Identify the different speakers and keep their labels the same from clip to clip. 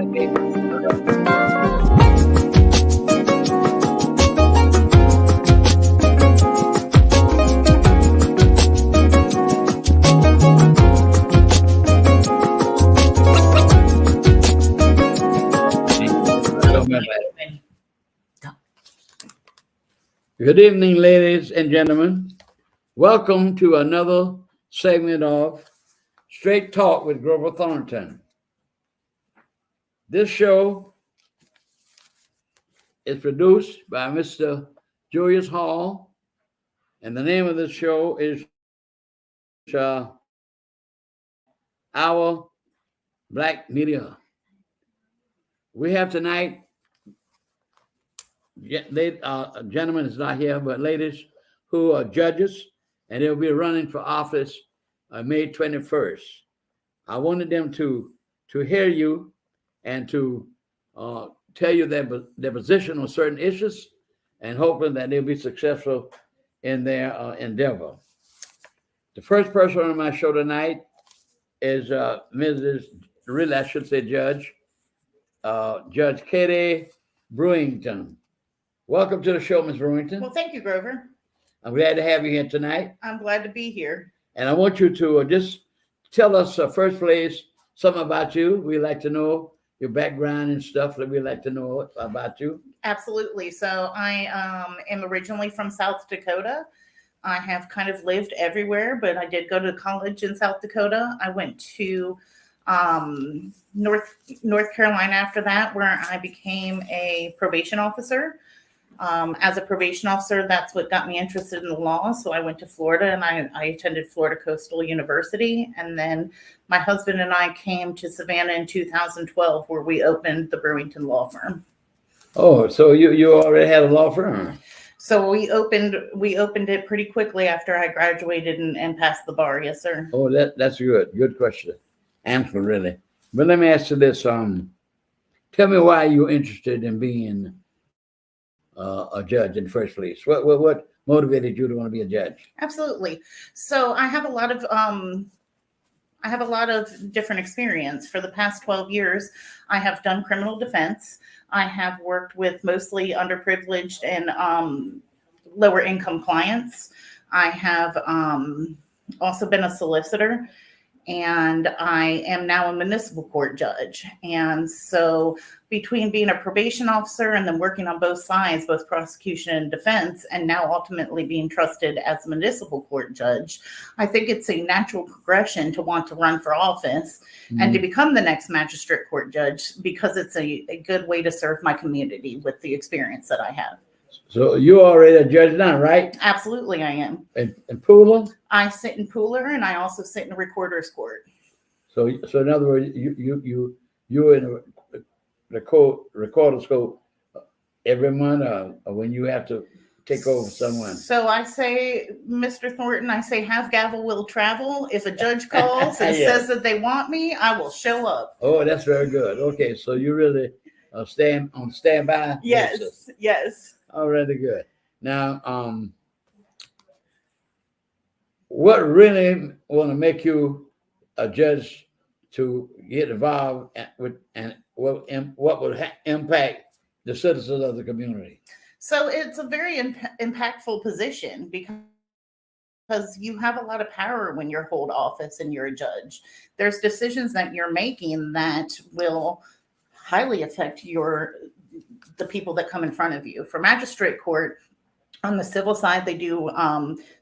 Speaker 1: Good evening, ladies and gentlemen. Welcome to another segment of Straight Talk with Grover Thornton. This show is produced by Mr. Julius Hall, and the name of this show is Our Black Media. We have tonight, gentlemen is not here, but ladies who are judges, and they'll be running for office May 21st. I wanted them to hear you and to tell you their position on certain issues, and hoping that they'll be successful in their endeavor. The first person on my show tonight is Judge Katie Brewington. Welcome to the show, Ms. Brewington.
Speaker 2: Well, thank you, Grover.
Speaker 1: I'm glad to have you here tonight.
Speaker 2: I'm glad to be here.
Speaker 1: And I want you to just tell us, first place, something about you. We'd like to know your background and stuff that we'd like to know about you.
Speaker 2: Absolutely. So I am originally from South Dakota. I have kind of lived everywhere, but I did go to college in South Dakota. I went to North Carolina after that, where I became a probation officer. As a probation officer, that's what got me interested in the law. So I went to Florida and I attended Florida Coastal University. And then my husband and I came to Savannah in 2012, where we opened the Brewington law firm.
Speaker 1: Oh, so you already had a law firm?
Speaker 2: So we opened it pretty quickly after I graduated and passed the bar. Yes, sir.
Speaker 1: Oh, that's good. Good question. Answer, really. But let me ask you this. Tell me why you're interested in being a judge in the first place. What motivated you to want to be a judge?
Speaker 2: Absolutely. So I have a lot of different experience. For the past 12 years, I have done criminal defense. I have worked with mostly underprivileged and lower income clients. I have also been a solicitor, and I am now a municipal court judge. And so between being a probation officer and then working on both sides, both prosecution and defense, and now ultimately being trusted as a municipal court judge, I think it's a natural progression to want to run for office and to become the next magistrate court judge, because it's a good way to serve my community with the experience that I have.
Speaker 1: So you're already a judge now, right?
Speaker 2: Absolutely, I am.
Speaker 1: In Pooler?
Speaker 2: I sit in Pooler, and I also sit in the recorder's court.
Speaker 1: So in other words, you're in the recorder's court every month, or when you have to take over someone?
Speaker 2: So I say, Mr. Thornton, I say, have gavel will travel. If a judge calls and
Speaker 1: Yeah.
Speaker 2: says that they want me, I will show up.
Speaker 1: Oh, that's very good. Okay, so you really stand on standby?
Speaker 2: Yes,
Speaker 1: basis.
Speaker 2: yes.
Speaker 1: Already good. Now, what really want to make you a judge to get involved with, and what would impact the citizens of the community?
Speaker 2: So it's a very impactful position, because you have a lot of power when you hold office and you're a judge. There's decisions that you're making that will highly affect the people that come in front of you. For magistrate court, on the civil side, they do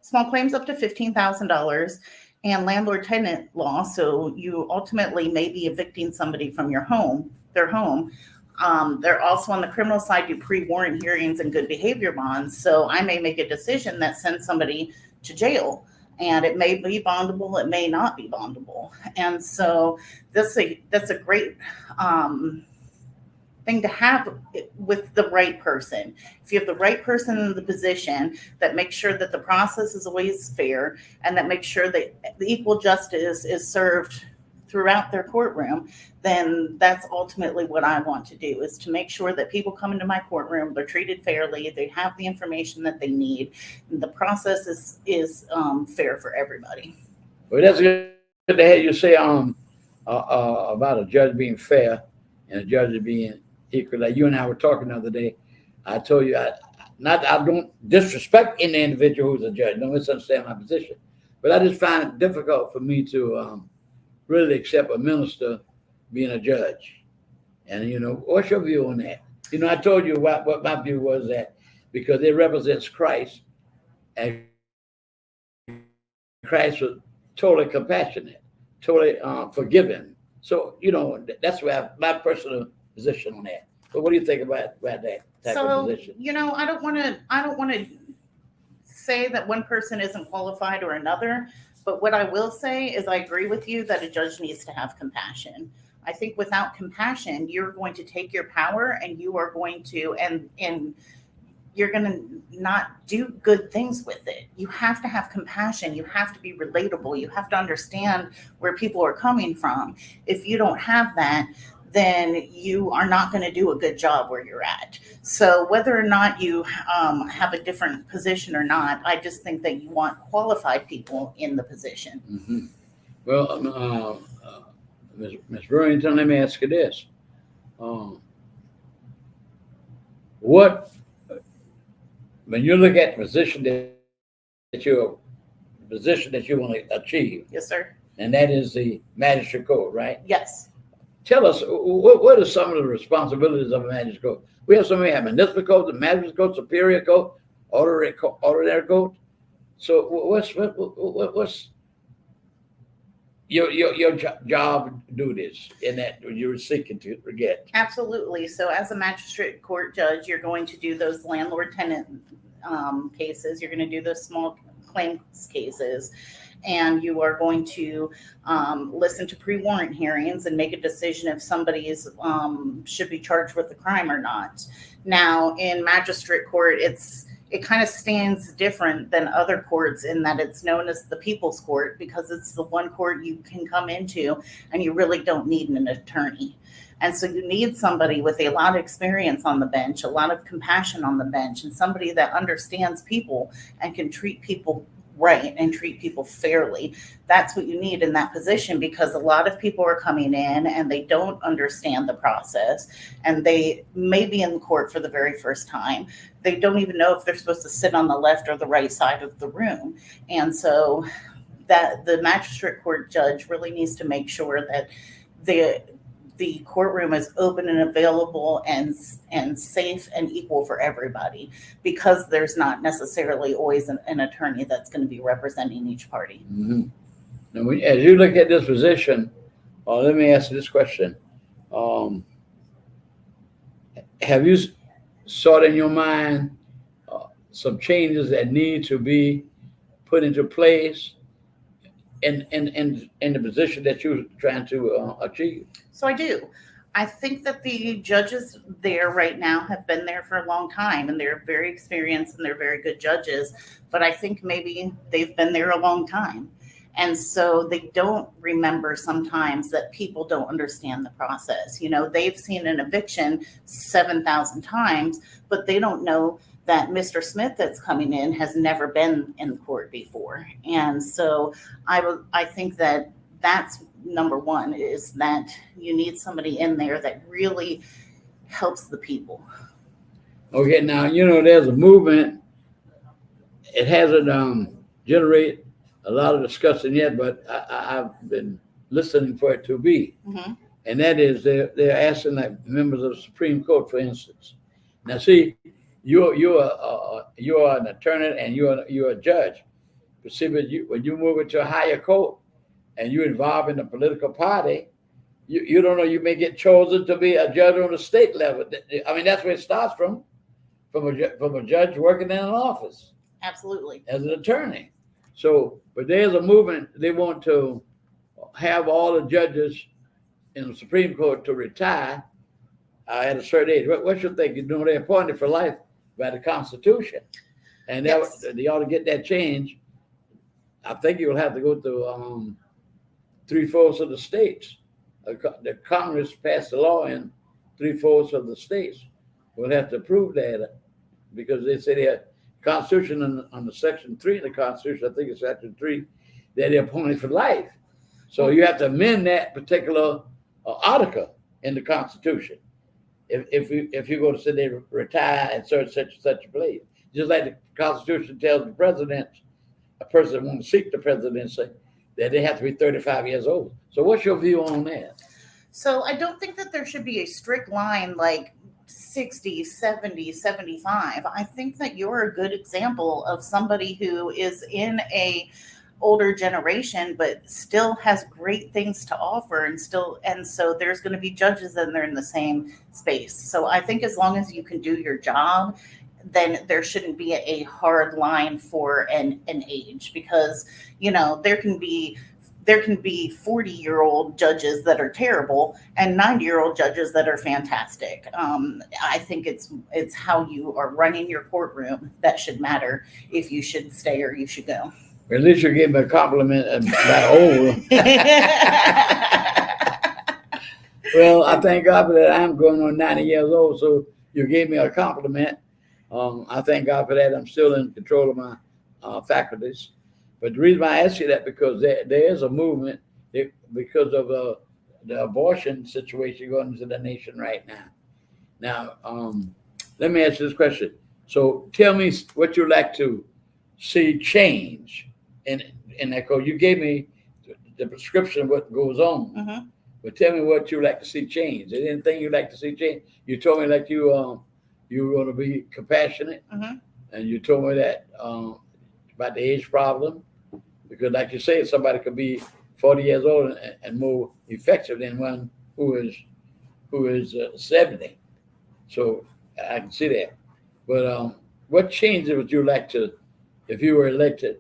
Speaker 2: small claims up to $15,000 and landlord-tenant law. So you ultimately may be evicting somebody from their home. They're also on the criminal side, do pre-warrant hearings and good behavior bonds. So I may make a decision that sends somebody to jail, and it may be bondable, it may not be bondable. And so that's a great thing to have with the right person. If you have the right person in the position that makes sure that the process is always fair, and that makes sure that the equal justice is served throughout their courtroom, then that's ultimately what I want to do, is to make sure that people come into my courtroom, they're treated fairly, they have the information that they need, and the process is fair for everybody.
Speaker 1: Well, that's good to hear you say about a judge being fair. and a judge being equal. Like you and I were talking the other day, I told you I don't disrespect any individual who's a judge. Don't misunderstand my position, but I just find it difficult for me to really accept a minister being a judge. And what's your view on that? I told you what my view was, that because it represents Christ, and Christ was totally compassionate, totally forgiving. So that's where my personal position on that. But what do you think about that type of position?
Speaker 2: I don't want to say that one person isn't qualified or another, but what I will say is I agree with you that a judge needs to have compassion. I think without compassion, you're going to take your power and you are going to and you're going to not do good things with it. You have to have compassion. You have to be relatable. You have to understand where people are coming from. If you don't have that, then you are not going to do a good job where you're at. So whether or not you have a different position or not, I just think that you want qualified people in the position.
Speaker 1: Mm-hmm. Well, Ms. Brewington, let me ask you this. When you look at the position that you want to achieve,
Speaker 2: Yes, sir.
Speaker 1: and that is the magistrate court, right?
Speaker 2: Yes.
Speaker 1: Tell us what are some of the responsibilities of a magistrate court? We have municipal court, the magistrate court, superior court, ordinary court. So what's your job duties in that you're seeking to get?
Speaker 2: Absolutely. So as a magistrate court judge, you're going to do those landlord-tenant cases. You're going to do those small claims cases. And you are going to listen to pre-warrant hearings and make a decision if somebody's should be charged with the crime or not. Now, in magistrate court, it kind of stands different than other courts in that it's known as the people's court, because it's the one court you can come into and you really don't need an attorney. And so you need somebody with a lot of experience on the bench, a lot of compassion on the bench, and somebody that understands people and can treat people right and treat people fairly. That's what you need in that position, because a lot of people are coming in and they don't understand the process, and they may be in the court for the very first time. They don't even know if they're supposed to sit on the left or the right side of the room. And so that the magistrate court judge really needs to make sure that the courtroom is open and available and safe and equal for everybody, because there's not necessarily always an attorney that's going to be representing each party.
Speaker 1: Mm-hmm. Now, as you look at this position, let me ask you this question. Have you sought in your mind some changes that need to be put into place in the position that you're trying to achieve?
Speaker 2: So I do. I think that the judges there right now have been there for a long time, and they're very experienced and they're very good judges, but I think maybe they've been there a long time. And so they don't remember sometimes that people don't understand the process. They've seen an eviction 7,000 times, but they don't know that Mr. Smith that's coming in has never been in court before. And so I think that that's number one, is that you need somebody in there that really helps the people.
Speaker 1: Okay, now, there's a movement. It hasn't generated a lot of discussion yet, but I've been listening for it to be.
Speaker 2: Mm-hmm.
Speaker 1: And that is they're asking like members of the Supreme Court, for instance. Now, see, you're an attorney and you're a judge. But see, when you move into a higher court and you're involved in a political party, you don't know, you may get chosen to be a judge on the state level. I mean, that's where it starts from a judge working in an office.
Speaker 2: Absolutely.
Speaker 1: As an attorney. So, but there's a movement, they want to have all the judges in the Supreme Court to retire at a certain age. What's your thing? They're appointed for life by the Constitution. And
Speaker 2: Yes.
Speaker 1: they ought to get that change. I think you'll have to go to 3/4 of the states. The Congress passed a law in 3/4 of the states. We'll have to approve that, because they say the Constitution on the Section 3 of the Constitution, I think it's Section 3, that they're appointed for life. So you have to amend that particular article in the Constitution. If you go to say they retire at such and such a place, just like the Constitution tells the president, a person that wants to seek the presidency, that they have to be 35 years old. So what's your view on that?
Speaker 2: So I don't think that there should be a strict line like 60, 70, 75. I think that you're a good example of somebody who is in a older generation but still has great things to offer, and so there's going to be judges and they're in the same space. So I think as long as you can do your job, then there shouldn't be a hard line for an age, because there can be 40-year-old judges that are terrible and 90-year-old judges that are fantastic. I think it's how you are running your courtroom that should matter if you should stay or you should go.
Speaker 1: At least you gave me a compliment about old. Well, I thank God for that. I'm going on 90 years old, so you gave me a compliment. I thank God for that. I'm still in control of my faculties. But the reason why I ask you that, because there is a movement because of the abortion situation going into the nation right now. Now, let me ask you this question. So tell me what you'd like to see change in that code. You gave me the prescription of what goes on.
Speaker 2: Mm-hmm.
Speaker 1: But tell me what you'd like to see change. Is there anything you'd like to see change? You told me like you were going to be compassionate,
Speaker 2: mm-hmm.
Speaker 1: and you told me that about the age problem, because like you say, somebody could be 40 years old and more effective than one who is 70. So I can see that. But what changes would you like to, if you were elected,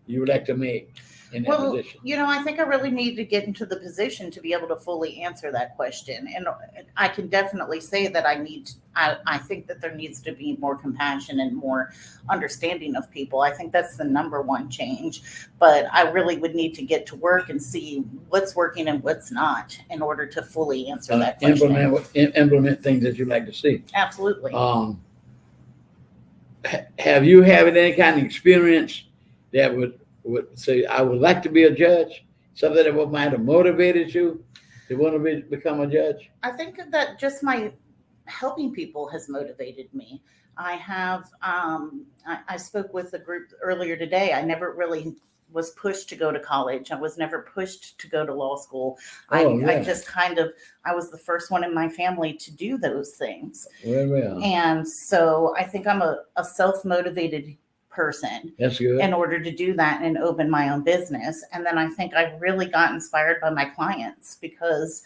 Speaker 1: you would like to make in that position?
Speaker 2: I think I really need to get into the position to be able to fully answer that question. And I can definitely say that I think that there needs to be more compassion and more understanding of people. I think that's the number one change. But I really would need to get to work and see what's working and what's not in order to fully answer that question.
Speaker 1: Implement things that you'd like to see.
Speaker 2: Absolutely.
Speaker 1: Have you had any kind of experience that would say, I would like to be a judge? Something that might have motivated you to want to become a judge?
Speaker 2: I think that just my helping people has motivated me. I have, I spoke with a group earlier today. I never really was pushed to go to college. I was never pushed to go to law school. I just I was the first one in my family to do those things.
Speaker 1: Well.
Speaker 2: And so I think I'm a self-motivated person.
Speaker 1: That's good.
Speaker 2: In order to do that and open my own business. And then I think I really got inspired by my clients, because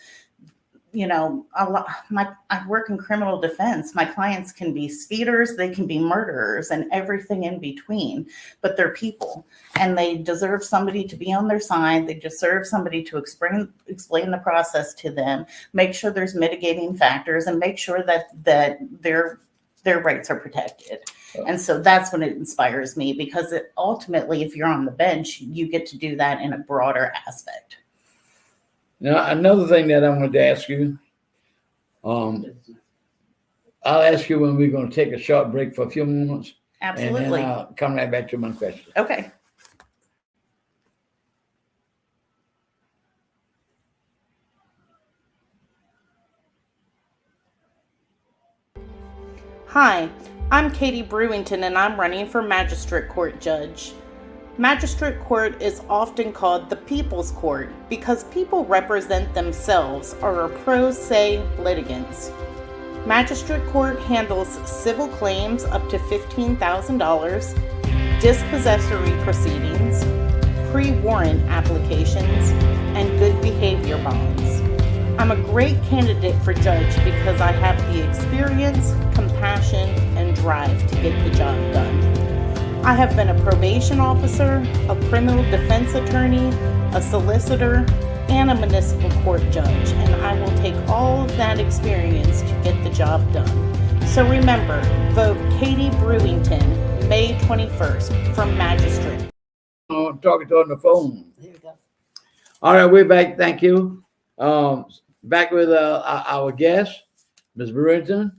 Speaker 2: I work in criminal defense. My clients can be speeders, they can be murderers, and everything in between, but they're people, and they deserve somebody to be on their side. They deserve somebody to explain the process to them, make sure there's mitigating factors, and make sure that their rights are protected. And so that's when it inspires me, because ultimately, if you're on the bench, you get to do that in a broader aspect.
Speaker 1: Now, another thing that I wanted to ask you, I'll ask you when we're going to take a short break for a few moments.
Speaker 2: Absolutely.
Speaker 1: And then I'll come right back to my question.
Speaker 2: Okay. Hi, I'm Katie Brewington, and I'm running for Magistrate Court Judge. Magistrate Court is often called the People's Court because people represent themselves or are pro se litigants. Magistrate Court handles civil claims up to $15,000, dispossessory proceedings, pre-warrant applications, and good behavior bonds. I'm a great candidate for judge because I have the experience, compassion, and drive to get the job done. I have been a probation officer, a criminal defense attorney, a solicitor, and a municipal court judge, and I will take all of that experience to get the job done. So remember, vote Katie Brewington, May 21st, for Magistrate.
Speaker 1: I'm talking to her on the phone.
Speaker 2: There you go.
Speaker 1: All right, we're back. Thank you. Back with our guest, Ms. Brewington.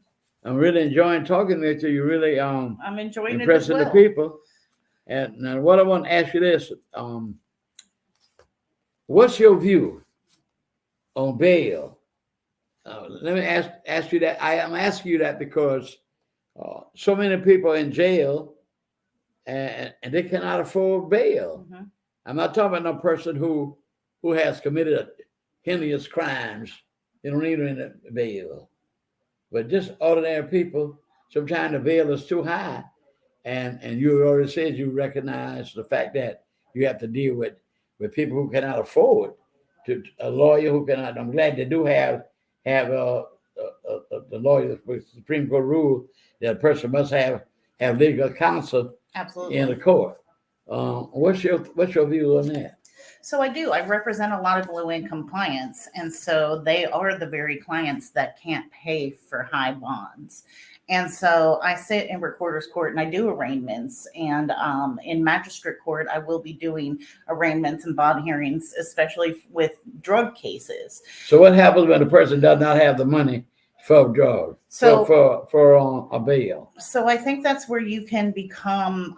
Speaker 1: I'm really enjoying talking with you. You're really
Speaker 2: I'm enjoying
Speaker 1: impressing
Speaker 2: it as well.
Speaker 1: the people. And now what I want to ask you this, what's your view on bail let me ask you that. I am asking you that because so many people in jail and they cannot afford bail.
Speaker 2: Mhm.
Speaker 1: I'm not talking about no person who has committed heinous crimes. They don't need any bail. But just ordinary people, sometimes the bail is too high. And you already said you recognize the fact that you have to deal with people who cannot afford to a lawyer who cannot. I'm glad they do have the lawyer with Supreme Court rule that a person must have legal counsel
Speaker 2: Absolutely.
Speaker 1: in the court. What's your view on that?
Speaker 2: So I do. I represent a lot of low income clients. And so they are the very clients that can't pay for high bonds. And so I sit in recorder's court and I do arraignments. And in magistrate court, I will be doing arraignments and bond hearings, especially with drug cases.
Speaker 1: So what happens when a person does not have the money for drugs, for a bail?
Speaker 2: So I think that's where you can become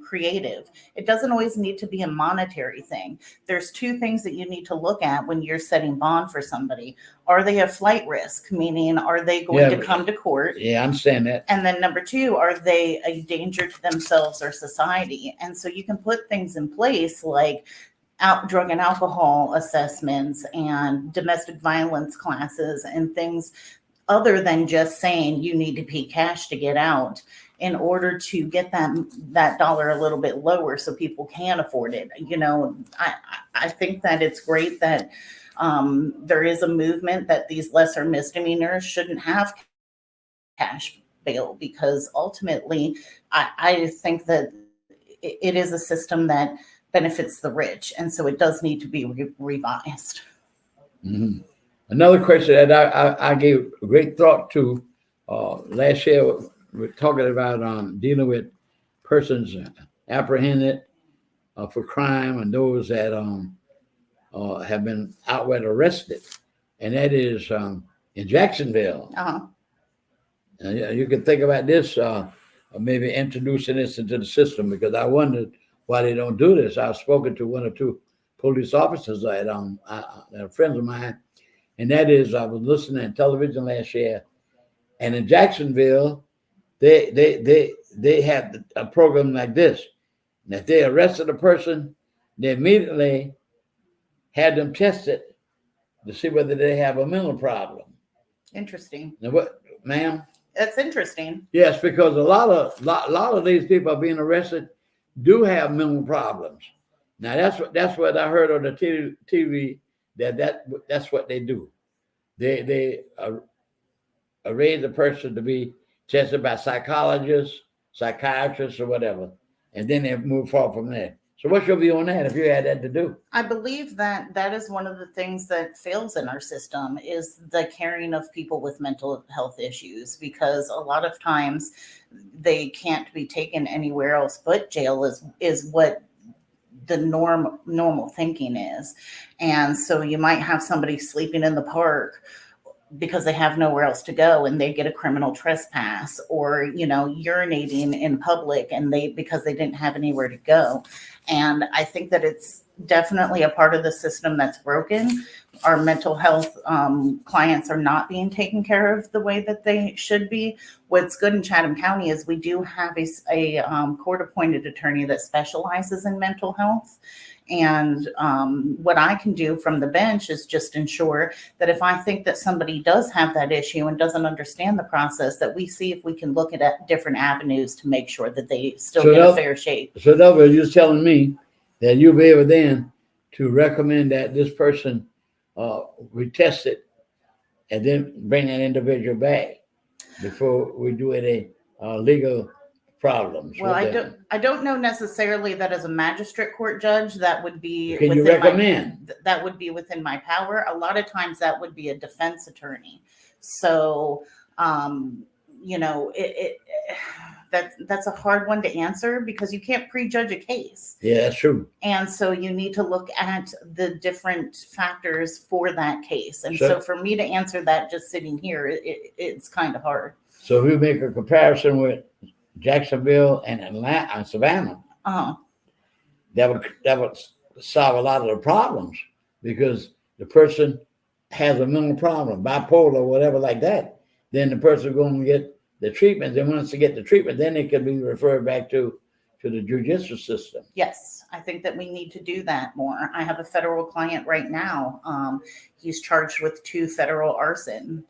Speaker 2: creative. It doesn't always need to be a monetary thing. There's two things that you need to look at when you're setting bond for somebody. Are they a flight risk? Meaning, are they going to come to court?
Speaker 1: Yeah, I understand that.
Speaker 2: And then number two, are they a danger to themselves or society? And so you can put things in place like drug and alcohol assessments and domestic violence classes and things other than just saying you need to pay cash to get out in order to get that dollar a little bit lower so people can afford it. You know, I think that it's great that there is a movement that these lesser misdemeanors shouldn't have cash bail, because ultimately I think that it is a system that benefits the rich, and so it does need to be revised.
Speaker 1: Mm-hmm. Another question that I gave great thought to last year, we're talking about dealing with persons apprehended for crime and those that have been outright arrested, and that is in Jacksonville.
Speaker 2: Uh-huh.
Speaker 1: You can think about this, maybe introducing this into the system, because I wondered why they don't do this. I've spoken to one or two police officers that are friends of mine. And that is, I was listening to television last year, and in Jacksonville, they have a program like this. And if they arrested a person, they immediately had them tested to see whether they have a mental problem.
Speaker 2: Interesting.
Speaker 1: Now, what, ma'am?
Speaker 2: That's interesting.
Speaker 1: Yes, because a lot of these people are being arrested do have mental problems. Now that's what I heard on the TV. That's what they do. They raise the person to be tested by psychologists, psychiatrists, or whatever, and then they move forward from there. So what's your view on that, if you had that to do?
Speaker 2: I believe that is one of the things that fails in our system is the caring of people with mental health issues, because a lot of times they can't be taken anywhere else but jail is what the normal thinking is. And so you might have somebody sleeping in the park because they have nowhere else to go and they get a criminal trespass, or urinating in public and because they didn't have anywhere to go. And I think that it's definitely a part of the system that's broken. Our mental health clients are not being taken care of the way that they should be. What's good in Chatham County is we do have a court-appointed attorney that specializes in mental health. And what I can do from the bench is just ensure that if I think that somebody does have that issue and doesn't understand the process, that we see if we can look at different avenues to make sure that they still get a fair shake.
Speaker 1: So in other words, you're telling me that you'll be able then to recommend that this person we test it and then bring that individual back before we do any legal problems.
Speaker 2: Well, I don't know necessarily that as a magistrate court judge that would be.
Speaker 1: Can you recommend?
Speaker 2: That would be within my power. A lot of times that would be a defense attorney. So, that's a hard one to answer because you can't prejudge a case.
Speaker 1: Yeah, that's true.
Speaker 2: And so you need to look at the different factors for that case. And so for me to answer that just sitting here, it's kind of hard.
Speaker 1: So if we make a comparison with Jacksonville and Atlanta and Savannah, that would solve a lot of the problems, because the person has a mental problem, bipolar, or whatever like that, then the person is going to get the treatment. Then once they get the treatment, then it can be referred back to the judicial system.
Speaker 2: Yes, I think that we need to do that more. I have a federal client right now. He's charged with 2 federal arson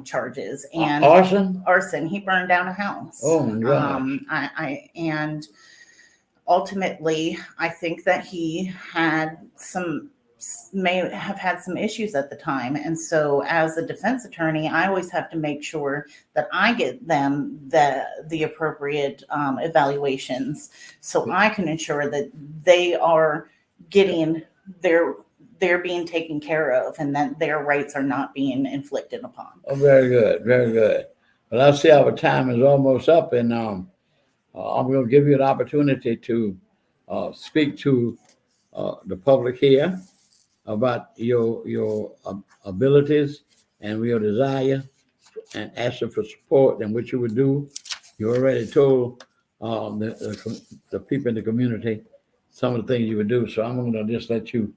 Speaker 2: charges and
Speaker 1: Arson.
Speaker 2: He burned down a house.
Speaker 1: Oh my gosh.
Speaker 2: And ultimately, I think that he may have had some issues at the time. And so as a defense attorney, I always have to make sure that I get them the appropriate evaluations so I can ensure that they are getting they're being taken care of and that their rights are not being inflicted upon.
Speaker 1: Oh, very good. Very good. Well, I see our time is almost up, and I'm going to give you an opportunity to speak to the public here about your abilities and your desire, and ask them for support and what you would do. You already told the people in the community some of the things you would do. So I'm going to just let you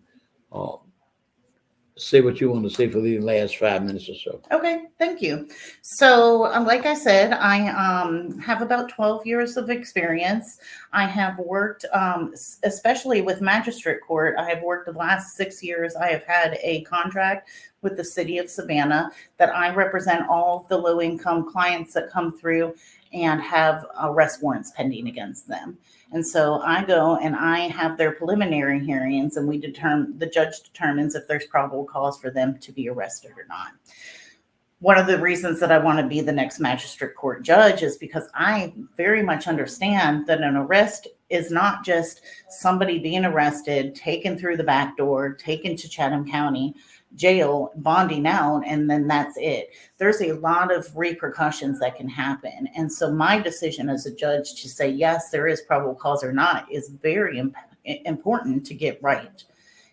Speaker 1: say what you want to say for these last 5 minutes or so.
Speaker 2: Okay, thank you. So, like I said, I have about 12 years of experience. I have worked, especially with magistrate court. I have worked the last 6 years. I have had a contract with the city of Savannah that I represent all of the low-income clients that come through and have arrest warrants pending against them. And so I go and I have their preliminary hearings, and the judge determines if there's probable cause for them to be arrested or not. One of the reasons that I want to be the next magistrate court judge is because I very much understand that an arrest is not just somebody being arrested, taken through the back door, taken to Chatham County jail, bonding out, and then that's it. There's a lot of repercussions that can happen. And so my decision as a judge to say, yes, there is probable cause or not is very important to get right.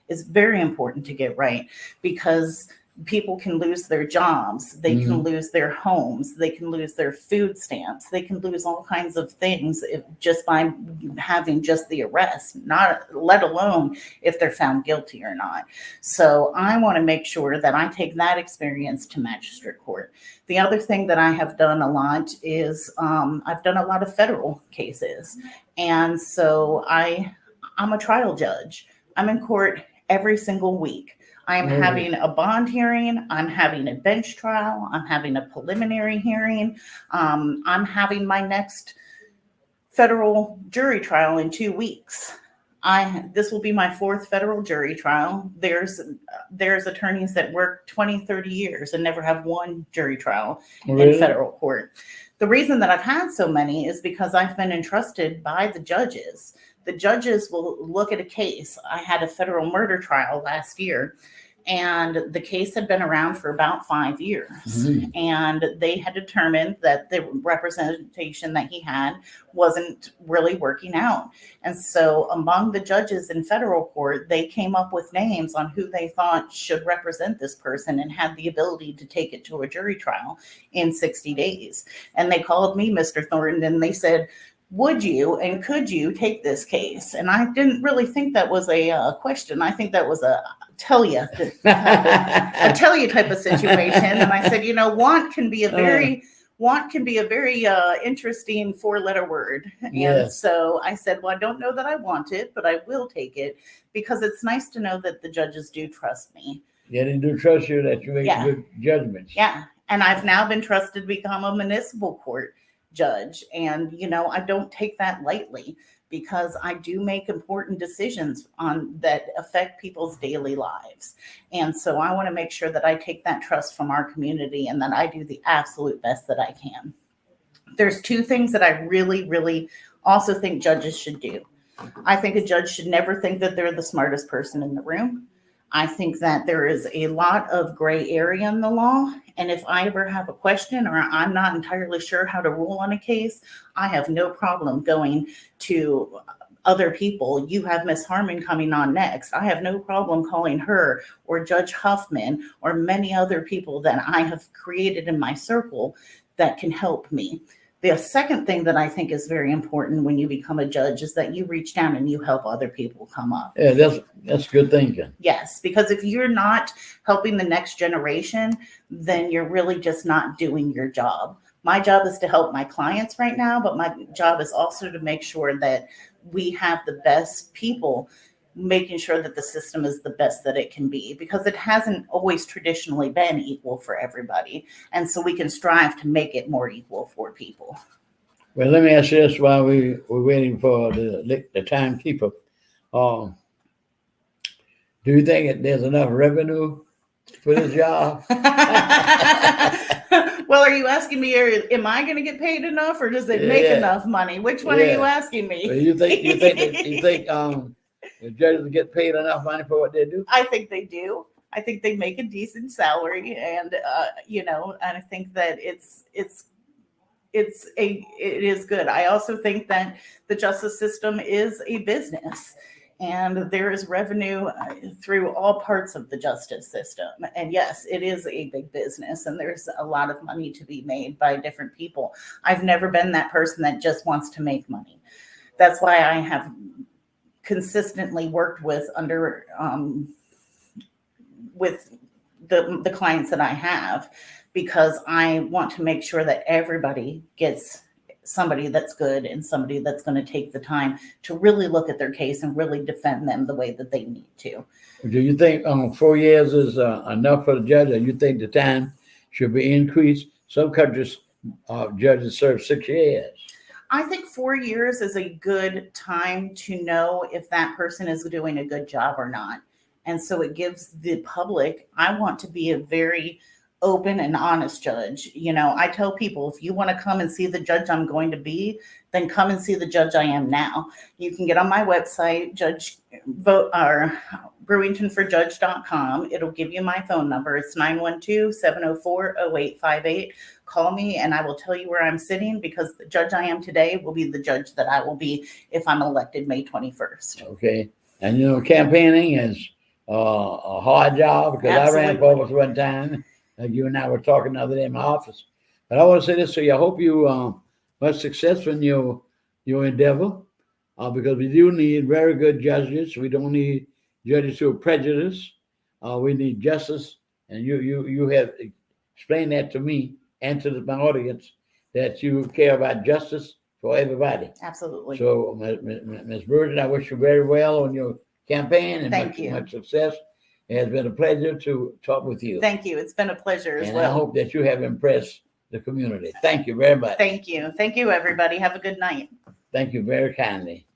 Speaker 2: It's very important to get right because people can lose their jobs. They can lose their homes. They can lose their food stamps. They can lose all kinds of things just by having just the arrest, not let alone if they're found guilty or not. So I want to make sure that I take that experience to magistrate court. The other thing that I have done a lot is I've done a lot of federal cases. And so I'm a trial judge. I'm in court every single week. I'm having a bond hearing. I'm having a bench trial. I'm having a preliminary hearing. I'm having my next federal jury trial in 2 weeks. This will be my 4th federal jury trial. There's attorneys that work 20, 30 years and never have one jury trial in federal court. The reason that I've had so many is because I've been entrusted by the judges. The judges will look at a case. I had a federal murder trial last year, and the case had been around for about 5 years. And they had determined that the representation that he had wasn't really working out. And so among the judges in federal court, they came up with names on who they thought should represent this person and had the ability to take it to a jury trial in 60 days. And they called me, Mr. Thornton, and they said, would you and could you take this case? And I didn't really think that was a question. I think that was a tell you type of situation. And I said, want can be a very interesting 4-letter word. And so I said, well, I don't know that I want it, but I will take it because it's nice to know that the judges do trust me.
Speaker 1: Yeah, they do trust you that you make good judgments.
Speaker 2: Yeah. And I've now been trusted to become a municipal court judge. And, I don't take that lightly because I do make important decisions that affect people's daily lives. And so I want to make sure that I take that trust from our community and that I do the absolute best that I can. There's 2 things that I really, really also think judges should do. I think a judge should never think that they're the smartest person in the room. I think that there is a lot of gray area in the law. And if I ever have a question or I'm not entirely sure how to rule on a case, I have no problem going to other people. You have Miss Harmon coming on next. I have no problem calling her or Judge Huffman or many other people that I have created in my circle that can help me. The second thing that I think is very important when you become a judge is that you reach down and you help other people come up.
Speaker 1: Yeah, that's good thinking.
Speaker 2: Yes, because if you're not helping the next generation, then you're really just not doing your job. My job is to help my clients right now, but my job is also to make sure that we have the best people, making sure that the system is the best that it can be, because it hasn't always traditionally been equal for everybody. And so we can strive to make it more equal for people.
Speaker 1: Well, let me ask you this while we're waiting for the timekeeper. Do you think that there's enough revenue for this job?
Speaker 2: Well, are you asking me, am I going to get paid enough, or does it make enough money? Which one are you asking me?
Speaker 1: Well, you think the judges get paid enough money for what they do?
Speaker 2: I think they do. I think they make a decent salary, and and I think that it is good. I also think that the justice system is a business, and there is revenue through all parts of the justice system. And yes, it is a big business, and there's a lot of money to be made by different people. I've never been that person that just wants to make money. That's why I have consistently worked with the clients that I have, because I want to make sure that everybody gets somebody that's good and somebody that's going to take the time to really look at their case and really defend them the way that they need to.
Speaker 1: Do you think 4 years is enough for the judge, or you think the time should be increased? Some countries, judges serve 6 years.
Speaker 2: I think 4 years is a good time to know if that person is doing a good job or not. And so it gives the public, I want to be a very open and honest judge. I tell people, if you want to come and see the judge I'm going to be, then come and see the judge I am now. You can get on my website, brewingtonforjudge.com. It'll give you my phone number. It's 912-704-0858. Call me and I will tell you where I'm sitting, because the judge I am today will be the judge that I will be if I'm elected May 21st.
Speaker 1: Okay. And campaigning is a hard job, because
Speaker 2: Absolutely.
Speaker 1: I ran for office one time. Like you and I were talking the other day in my office. But I want to say this to you. I hope you much success in your endeavor, because we do need very good judges. We don't need judges who are prejudiced. We need justice. And you have explained that to me and to my audience, that you care about justice for everybody.
Speaker 2: Absolutely.
Speaker 1: So, Ms. Brewington, I wish you very well on your campaign, and
Speaker 2: Thank you.
Speaker 1: much success. It has been a pleasure to talk with you.
Speaker 2: Thank you. It's been a pleasure as well.
Speaker 1: I hope that you have impressed the community. Thank you very much.
Speaker 2: Thank you. Thank you, everybody. Have a good night.
Speaker 1: Thank you very kindly.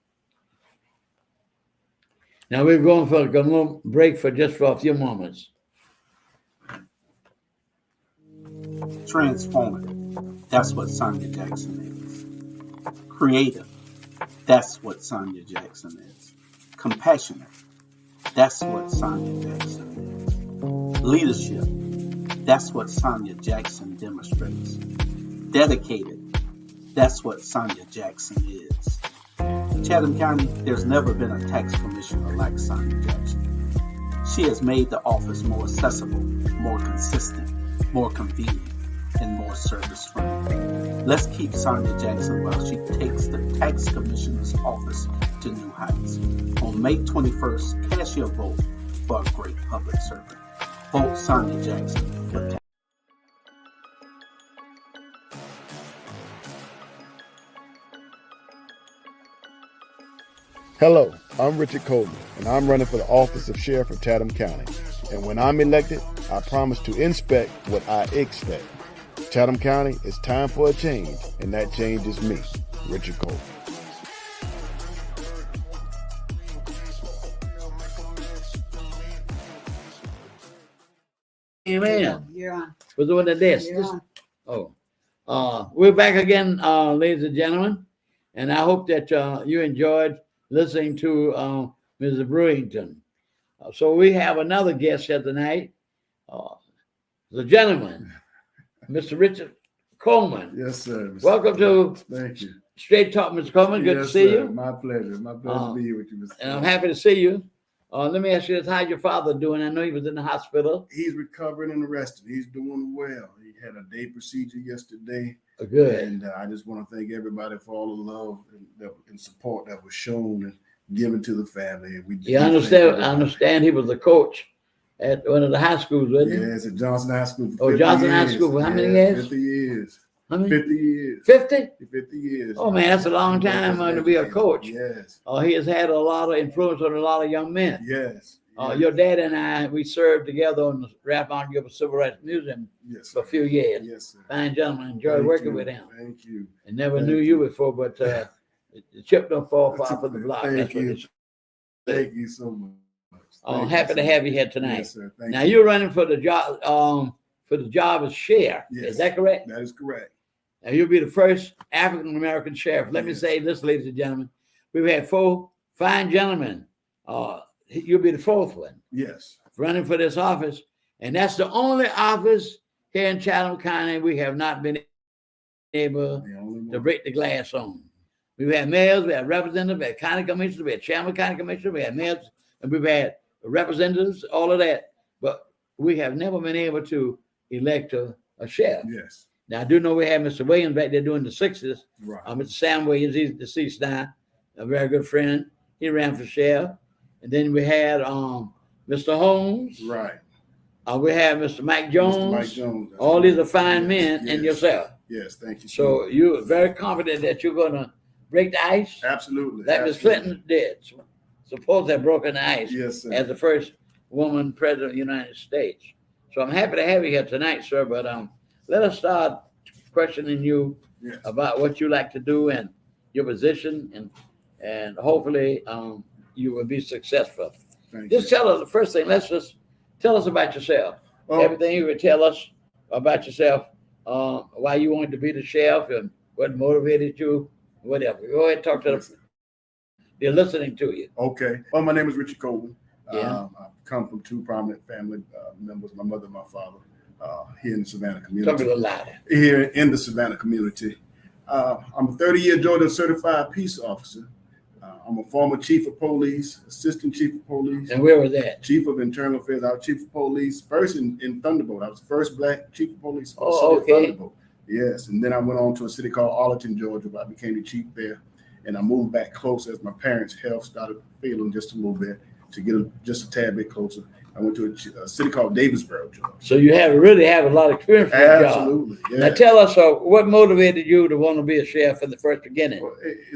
Speaker 1: Now we're going for a little break for a few moments.
Speaker 3: Transformative. That's what Sonia Jackson is. Creative. That's what Sonia Jackson is. Compassionate. That's what Sonia Jackson is. Leadership. That's what Sonia Jackson demonstrates. Dedicated. That's what Sonia Jackson is. In Chatham County, there's never been a tax commissioner like Sonia Jackson. She has made the office more accessible, more consistent, more convenient, and more service-friendly. Let's keep Sonia Jackson while she takes the tax commissioner's office to new heights. On May 21st, cast your vote for a great public servant. Vote Sonia Jackson for tax.
Speaker 4: Hello, I'm Richard Coleman, and I'm running for the office of Sheriff of Chatham County. And when I'm elected, I promise to inspect what I expect. Chatham County, it's time for a change, and that change is me, Richard Coleman.
Speaker 1: Amen.
Speaker 5: You're on.
Speaker 1: We're doing this.
Speaker 5: You're on.
Speaker 1: We're back again, ladies and gentlemen, and I hope that you enjoyed listening to Mrs. Brewington. So we have another guest here tonight, the gentleman, Mr. Richard Coleman.
Speaker 6: Yes, sir.
Speaker 1: Welcome to
Speaker 6: Thank you.
Speaker 1: Straight Talk, Mr. Coleman. Good to see
Speaker 6: sir.
Speaker 1: you.
Speaker 6: My pleasure. My pleasure to be here with you, Mr.
Speaker 1: And I'm happy to see you. Let me ask you this: how's your father doing? I know he was in the hospital.
Speaker 5: He's recovering and rested. He's doing well. He had a day procedure yesterday.
Speaker 1: Good.
Speaker 5: And I just want to thank everybody for all the love and support that was shown and given to the family. And
Speaker 1: I understand he was a coach at one of the high schools, wasn't he?
Speaker 5: Yes, at Johnson High School.
Speaker 1: Oh, Johnson High School. For how many years?
Speaker 5: 50 years.
Speaker 1: How many?
Speaker 5: 50 years.
Speaker 1: 50?
Speaker 5: 50 years.
Speaker 1: Oh, man, that's a long time to be a coach.
Speaker 5: Yes.
Speaker 1: He has had a lot of influence on a lot of young men.
Speaker 5: Yes.
Speaker 1: Your dad and I, we served together on the Ralph Vaughan Gilbert Civil Rights Museum for a few years.
Speaker 5: Yes, sir.
Speaker 1: Fine gentleman. Enjoyed working with him.
Speaker 5: Thank you.
Speaker 1: And never knew you before, but the chip don't fall far from the block.
Speaker 5: Thank you. Thank you so much.
Speaker 1: I'm happy to have you here tonight.
Speaker 5: Yes, sir.
Speaker 1: Now you're running for the job as sheriff.
Speaker 5: Yes.
Speaker 1: Is that correct?
Speaker 5: That is correct.
Speaker 1: Now you'll be the first African American sheriff. Let me say this, ladies and gentlemen. We've had 4 fine gentlemen. You'll be the 4th one.
Speaker 5: Yes.
Speaker 1: Running for this office. And that's the only office here in Chatham County we have not been able to break the glass on. We've had mayors, we had representatives, we had county commissioners, we had chairman county commissioners, we had mayors, and we've had representatives, all of that. But we have never been able to elect a sheriff.
Speaker 5: Yes.
Speaker 1: Now, I do know we had Mr. Williams back there doing the 60s.
Speaker 5: Right.
Speaker 1: Mr. Sam Williams, he's deceased now, a very good friend. He ran for sheriff. And then we had Mr. Holmes.
Speaker 5: Right.
Speaker 1: We have Mr. Mike Jones.
Speaker 5: Mr. Mike Jones.
Speaker 1: All these are fine men, and yourself.
Speaker 5: Yes, thank you.
Speaker 1: So you're very confident that you're going to break the ice?
Speaker 5: Absolutely.
Speaker 1: Like Ms. Clinton did. Supposed to have broken the ice
Speaker 5: sir.
Speaker 1: As the first woman president of the United States. So I'm happy to have you here tonight, sir. But let us start questioning you about what you like to do and your position, and hopefully you will be successful. Just tell us the first thing. Let's just tell us about yourself. Everything you would tell us about yourself, why you wanted to be the sheriff and what motivated you, whatever. Go ahead and talk to them. They're listening to you.
Speaker 5: Okay. Well, my name is Richard Coleman.
Speaker 1: Yeah.
Speaker 5: I've come from 2 prominent family members, my mother and my father, here in the Savannah community.
Speaker 1: Talk a little louder.
Speaker 5: Here in the Savannah community. I'm a 30-year Georgia certified peace officer. I'm a former chief of police, assistant chief of police.
Speaker 1: And where was that?
Speaker 5: Chief of internal affairs. I was chief of police first in Thunderbolt. I was the first black chief of police for the city of Thunderbolt. Yes. And then I went on to a city called Arlington, Georgia, where I became the chief there. And I moved back closer as my parents' health started failing just a little bit to get just a tad bit closer. I went to a city called Davisboro, Georgia.
Speaker 1: So you really have a lot of experience with the job.
Speaker 5: Absolutely. Yes.
Speaker 1: Now tell us what motivated you to want to be a sheriff from the first beginning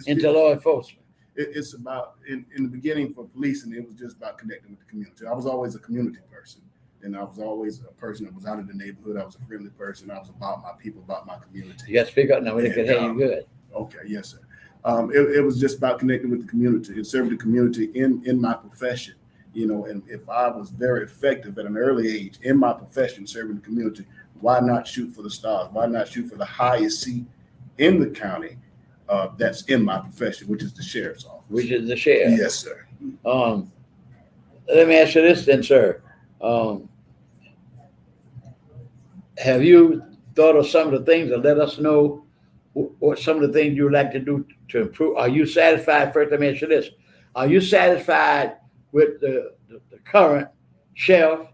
Speaker 1: into law enforcement.
Speaker 5: It's about, in the beginning for policing, it was just about connecting with the community. I was always a community person. And I was always a person that was out of the neighborhood. I was a friendly person. I was about my people, about my community.
Speaker 1: You got to speak up now. We can hear you good.
Speaker 5: Okay. Yes, sir. It was just about connecting with the community and serving the community in my profession, and if I was very effective at an early age in my profession, serving the community, why not shoot for the stars? Why not shoot for the highest seat in the county that's in my profession, which is the sheriff's office?
Speaker 1: Which is the sheriff.
Speaker 5: Yes, sir.
Speaker 1: Let me ask you this then, sir. Have you thought of some of the things that let us know what some of the things you would like to do to improve? Are you satisfied? First, let me ask you this. Are you satisfied with the current sheriff?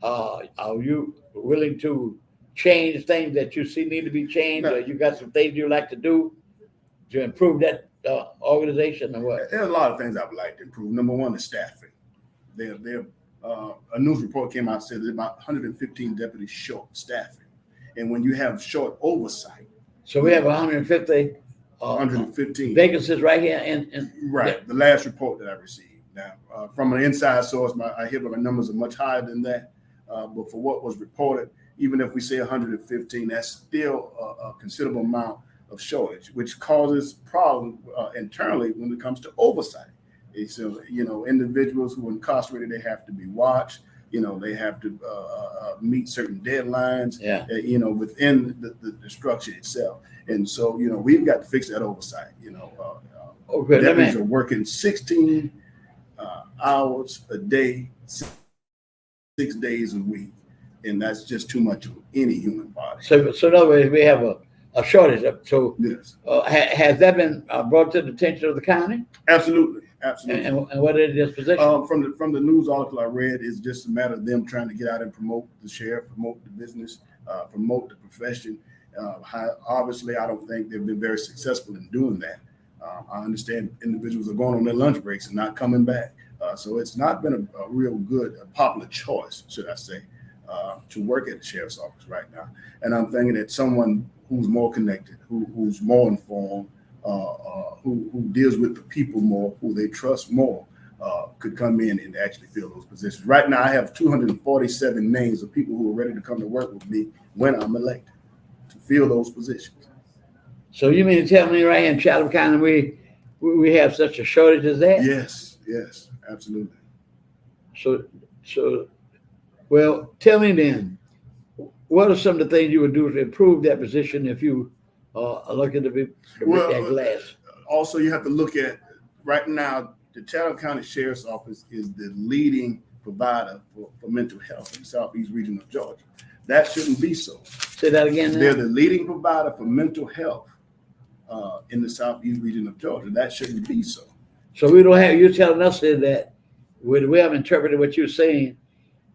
Speaker 1: Are you willing to change things that you see need to be changed?
Speaker 5: No.
Speaker 1: Or you got some things you like to do to improve that organization or what?
Speaker 5: There are a lot of things I would like to improve. Number one is staffing. A news report came out and said there's about 115 deputies short staffing. And when you have short oversight.
Speaker 1: So we have 150
Speaker 5: 115
Speaker 1: vacancies right here.
Speaker 5: Right. The last report that I received. Now, from an inside source, I hear my numbers are much higher than that. But for what was reported, even if we say 115, that's still a considerable amount of shortage, which causes problems internally when it comes to oversight. So, individuals who are incarcerated, they have to be watched. They have to meet certain deadlines, within the structure itself. And so, we've got to fix that oversight. Deputies are working 16 hours a day, 6 days a week. And that's just too much of any human body.
Speaker 1: So in other words, we have a shortage. So
Speaker 5: yes.
Speaker 1: Has that been brought to the attention of the county?
Speaker 5: Absolutely. absolutely.
Speaker 1: And what is this position?
Speaker 5: From the news article I read, it's just a matter of them trying to get out and promote the sheriff, promote the business, promote the profession. Obviously, I don't think they've been very successful in doing that. I understand individuals are going on their lunch breaks and not coming back. So it's not been a real good, popular choice, should I say, to work at the sheriff's office right now. And I'm thinking that someone who's more connected, who's more informed, who deals with the people more, who they trust more, could come in and actually fill those positions. Right now, I have 247 names of people who are ready to come to work with me when I'm elected to fill those positions.
Speaker 1: So you mean to tell me right here in Chatham County we have such a shortage as that?
Speaker 5: Yes, absolutely.
Speaker 1: So, well, tell me then, what are some of the things you would do to improve that position if you are looking to break that glass?
Speaker 5: Also, you have to look at right now, the Chatham County Sheriff's Office is the leading provider for mental health in the Southeast region of Georgia. That shouldn't be so.
Speaker 1: Say that again.
Speaker 5: They're the leading provider for mental health in the Southeast region of Georgia. That shouldn't be so.
Speaker 1: So we don't have, you're telling us that we have interpreted what you're saying,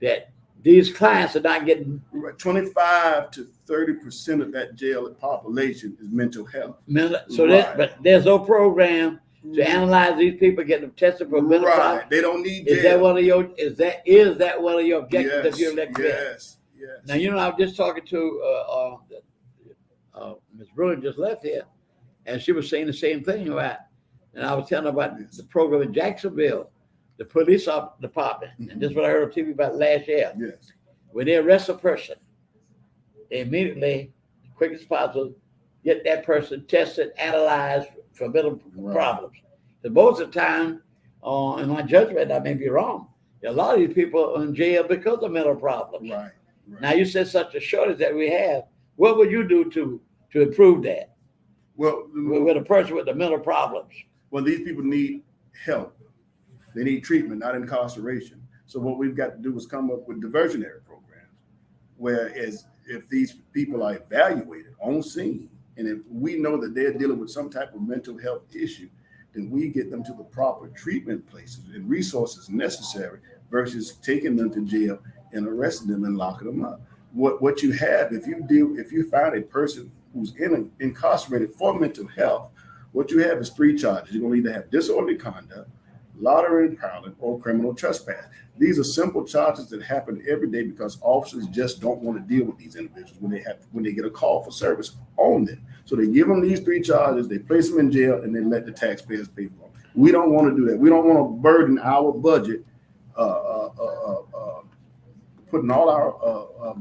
Speaker 1: that these clients are not getting
Speaker 5: 25 to 30% of that jail population is mental health.
Speaker 1: So but there's no program to analyze these people, get them tested for mental problems.
Speaker 5: They don't need jail.
Speaker 1: Is that one of your objectives if you're elected?
Speaker 5: Yes.
Speaker 1: Now I was just talking to Ms. Brewington just left here, and she was saying the same thing about, and I was telling her about the program in Jacksonville, the police department, and this is what I heard on TV about last year.
Speaker 5: Yes.
Speaker 1: When they arrest a person, they immediately, as quick as possible, get that person tested, analyzed for mental problems. Because most of the time, in my judgment, I may be wrong, a lot of these people are in jail because of mental problems.
Speaker 5: Right.
Speaker 1: Now, you said such a shortage that we have. What would you do to improve that?
Speaker 5: Well,
Speaker 1: with a person with the mental problems.
Speaker 5: Well, these people need help. They need treatment, not incarceration. So what we've got to do is come up with diversionary programs, whereas if these people are evaluated on scene, and if we know that they're dealing with some type of mental health issue, then we get them to the proper treatment places and resources necessary versus taking them to jail and arresting them and locking them up. What you have, if you find a person who's incarcerated for mental health, what you have is 3 charges. You're going to either have disorderly conduct, lottery impoundment, or criminal trespass. These are simple charges that happen every day because officers just don't want to deal with these individuals when they get a call for service on them. So they give them these 3 charges, they place them in jail, and then let the taxpayers pay for them. We don't want to do that. We don't want to burden our budget putting all our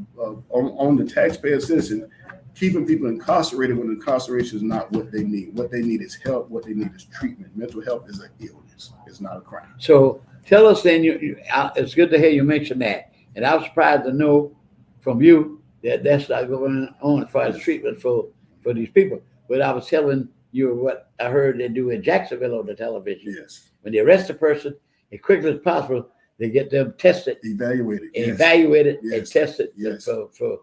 Speaker 5: on the taxpayer citizen, keeping people incarcerated when incarceration is not what they need. What they need is help. What they need is treatment. Mental health is an illness. It's not a crime.
Speaker 1: So tell us then, it's good to hear you mention that. And I was surprised to know from you that that's not going on as far as treatment for these people. But I was telling you what I heard they do in Jacksonville on the television.
Speaker 5: Yes.
Speaker 1: When they arrest a person, as quickly as possible, they get them tested,
Speaker 5: evaluated,
Speaker 1: and tested for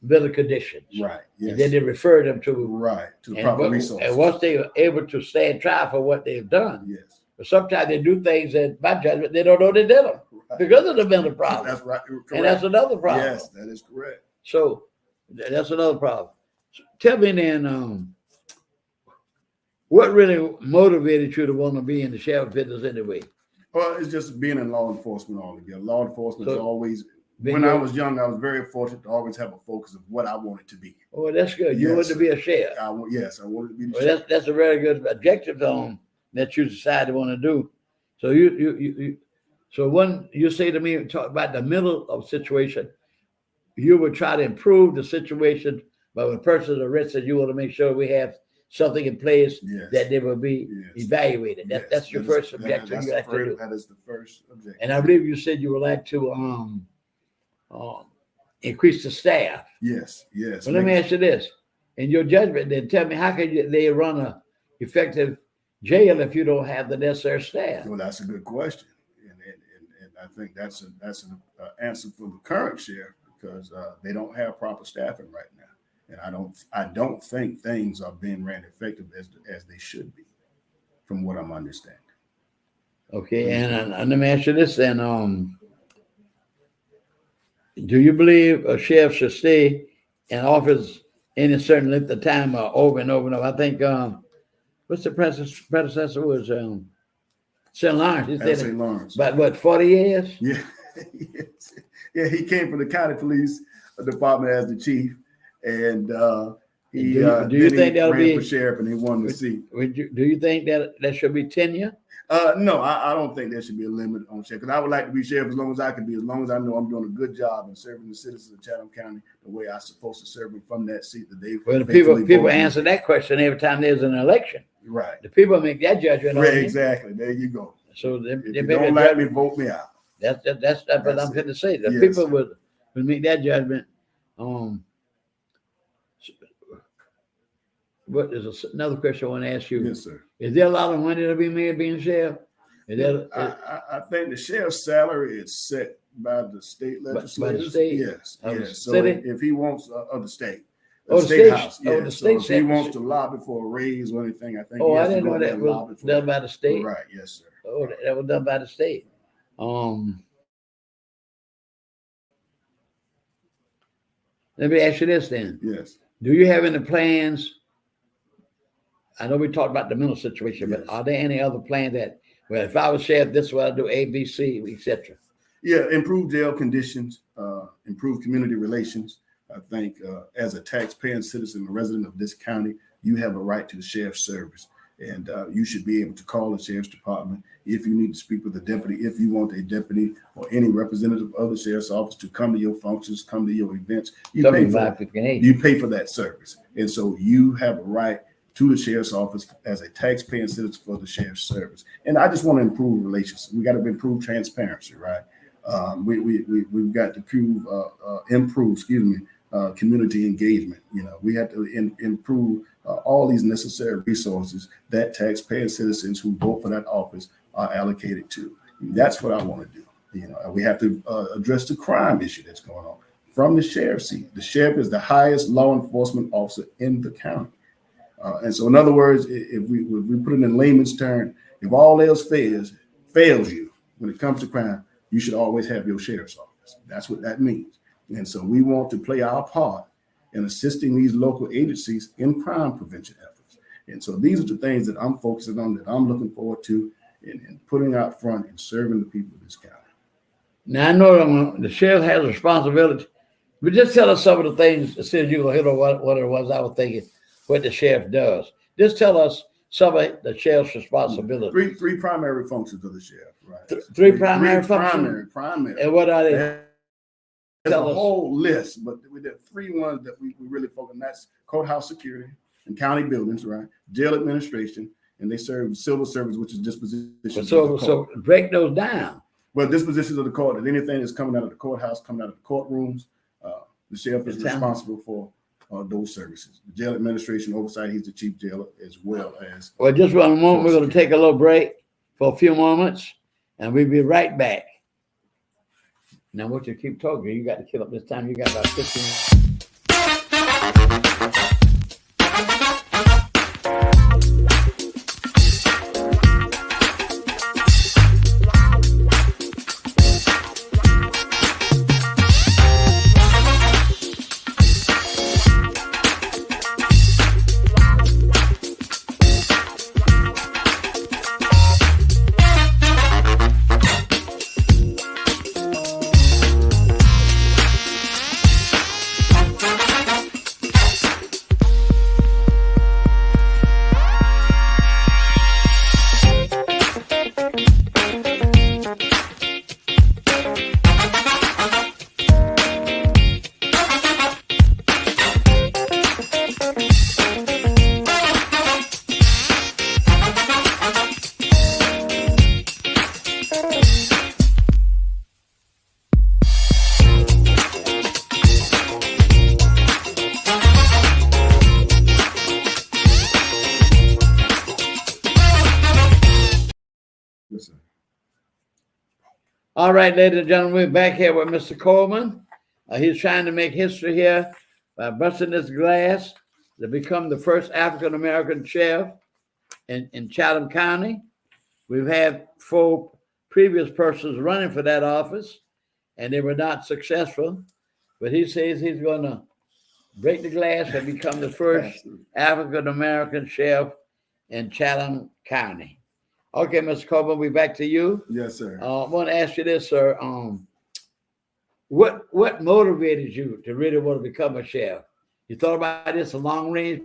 Speaker 1: mental conditions.
Speaker 5: Right. Yes.
Speaker 1: And then they refer them to
Speaker 5: the proper resources.
Speaker 1: And once they are able to stand trial for what they've done,
Speaker 5: yes.
Speaker 1: But sometimes they do things that, by judgment, they don't know they did them because of the mental problem.
Speaker 5: That's right. Correct.
Speaker 1: And that's another problem.
Speaker 5: Yes, that is correct.
Speaker 1: So that's another problem. So tell me then, what really motivated you to want to be in the sheriff business anyway?
Speaker 5: Well, it's just being in law enforcement altogether. Law enforcement is always, when I was young, I was very fortunate to always have a focus of what I wanted to be.
Speaker 1: Oh, that's good. You wanted to be a sheriff.
Speaker 5: Yes, I wanted to be the sheriff.
Speaker 1: That's a very good objective that you decided to want to do. So so when you say to me, talk about the middle of situation, you would try to improve the situation, but when a person is arrested, you want to make sure we have something in place that they will be evaluated. That's your first objective.
Speaker 5: That is the first objective.
Speaker 1: And I believe you said you would like to increase the staff.
Speaker 5: Yes.
Speaker 1: Well, let me ask you this. In your judgment, then tell me, how can they run a effective jail if you don't have the necessary staff?
Speaker 5: Well, that's a good question. And I think that's an answer for the current sheriff because they don't have proper staffing right now. And I don't think things are being ran effective as they should be, from what I'm understanding.
Speaker 1: Okay, and let me ask you this then. Do you believe a sheriff should stay in office any certain length of time or over and over and over? I think what's the predecessor was St. Lawrence. He
Speaker 5: At
Speaker 1: said
Speaker 5: St. Lawrence.
Speaker 1: about what, 40 years?
Speaker 5: Yeah. Yes. Yeah, he came from the county police department as the chief, and he
Speaker 1: Do you think that'll
Speaker 5: ran
Speaker 1: be
Speaker 5: for sheriff and he won the seat.
Speaker 1: Do you think that should be tenure?
Speaker 5: No, I don't think there should be a limit on sheriff, because I would like to be sheriff as long as I can be, as long as I know I'm doing a good job and serving the citizens of Chatham County the way I'm supposed to serve them from that seat that they.
Speaker 1: Well, the
Speaker 5: faithfully
Speaker 1: people
Speaker 5: voted.
Speaker 1: answer that question every time there's an election.
Speaker 5: Right.
Speaker 1: The people make that judgment.
Speaker 5: Right,
Speaker 1: on you.
Speaker 5: exactly. There you go.
Speaker 1: So they
Speaker 5: If you
Speaker 1: make
Speaker 5: don't
Speaker 1: that
Speaker 5: like
Speaker 1: judgment.
Speaker 5: me, vote me out.
Speaker 1: That's what
Speaker 5: That's
Speaker 1: I'm going to say. The
Speaker 5: Yes,
Speaker 1: people
Speaker 5: sir.
Speaker 1: would make that judgment. What is another question I want to ask you?
Speaker 5: Yes, sir.
Speaker 1: Is there a lot of money to be made being sheriff? Is that
Speaker 5: I think the sheriff's salary is set by the state
Speaker 1: the
Speaker 5: legislators.
Speaker 1: state?
Speaker 5: Yes,
Speaker 1: Of the
Speaker 5: yes. So
Speaker 1: city?
Speaker 5: if he wants of the state,
Speaker 1: Oh,
Speaker 5: the
Speaker 1: the
Speaker 5: state
Speaker 1: state-
Speaker 5: house,
Speaker 1: oh,
Speaker 5: yeah.
Speaker 1: the
Speaker 5: So
Speaker 1: state
Speaker 5: if he
Speaker 1: set-
Speaker 5: wants to lobby for a raise or anything, I think.
Speaker 1: Oh,
Speaker 5: he
Speaker 1: I
Speaker 5: has to
Speaker 1: didn't
Speaker 5: go
Speaker 1: know
Speaker 5: there
Speaker 1: that
Speaker 5: and
Speaker 1: was
Speaker 5: lobby for
Speaker 1: done
Speaker 5: it.
Speaker 1: by the state.
Speaker 5: Right. Yes, sir.
Speaker 1: Oh, that was done by the state. Let me ask you this then.
Speaker 5: Yes.
Speaker 1: Do you have any plans? I know we talked about the mental situation, but
Speaker 5: Yes.
Speaker 1: are there any other plans that, well, if I was sheriff, this is what I do, A, B, C, etc.
Speaker 5: Yeah, improve jail conditions, improve community relations. I think as a taxpaying citizen, a resident of this county, you have a right to the sheriff's service. And you should be able to call the sheriff's department if you need to speak with a deputy, if you want a deputy or any representative of the sheriff's office to come to your functions, come to your events. You pay for that service. And so you have a right to the sheriff's office as a taxpaying citizen for the sheriff's service. And I just want to improve relations. We got to improve transparency, right? We've got to improve community engagement. You know, we have to improve all these necessary resources that taxpaying citizens who vote for that office are allocated to. That's what I want to do. You know, we have to address the crime issue that's going on from the sheriff's seat. The sheriff is the highest law enforcement officer in the county. And so, in other words, if we put it in layman's term, if all else fails you when it comes to crime, you should always have your sheriff's office. That's what that means. And so we want to play our part in assisting these local agencies in crime prevention efforts. And so these are the things that I'm focusing on, that I'm looking forward to and putting out front and serving the people of this county.
Speaker 1: Now, I know the sheriff has a responsibility, but just tell us some of the things, as soon as you go hit on what it was I was thinking, what the sheriff does. Just tell us some of the sheriff's responsibility.
Speaker 5: Three primary functions of the sheriff, right?
Speaker 1: Three primary functions?
Speaker 5: Primary.
Speaker 1: And what are they?
Speaker 5: There's a
Speaker 1: Tell us.
Speaker 5: whole list, but we did three ones that we really focus on. That's courthouse security and county buildings, right? Jail administration, and they serve civil service, which is disposition.
Speaker 1: So break those down.
Speaker 5: Well, dispositions of the court, and anything that's coming out of the courthouse, coming out of the courtrooms, the sheriff is responsible for those services. The jail administration oversight, he's the chief jailer, as well as.
Speaker 1: Well, just one moment, we're going to take a little break for a few moments, and we'll be right back. Now, I want you to keep talking. You got to kill up this time. You got about 15 minutes. All right, ladies and gentlemen, we're back here with Mr. Coleman. He's trying to make history here by busting this glass to become the first African-American sheriff in Chatham County. We've had 4 previous persons running for that office, and they were not successful. But he says he's going to break the glass and become the first African-American sheriff in Chatham County. Okay, Mr. Coleman, we're back to you.
Speaker 5: Yes, sir.
Speaker 1: I want to ask you this, sir. What motivated you to really want to become a sheriff? You thought about this a long-range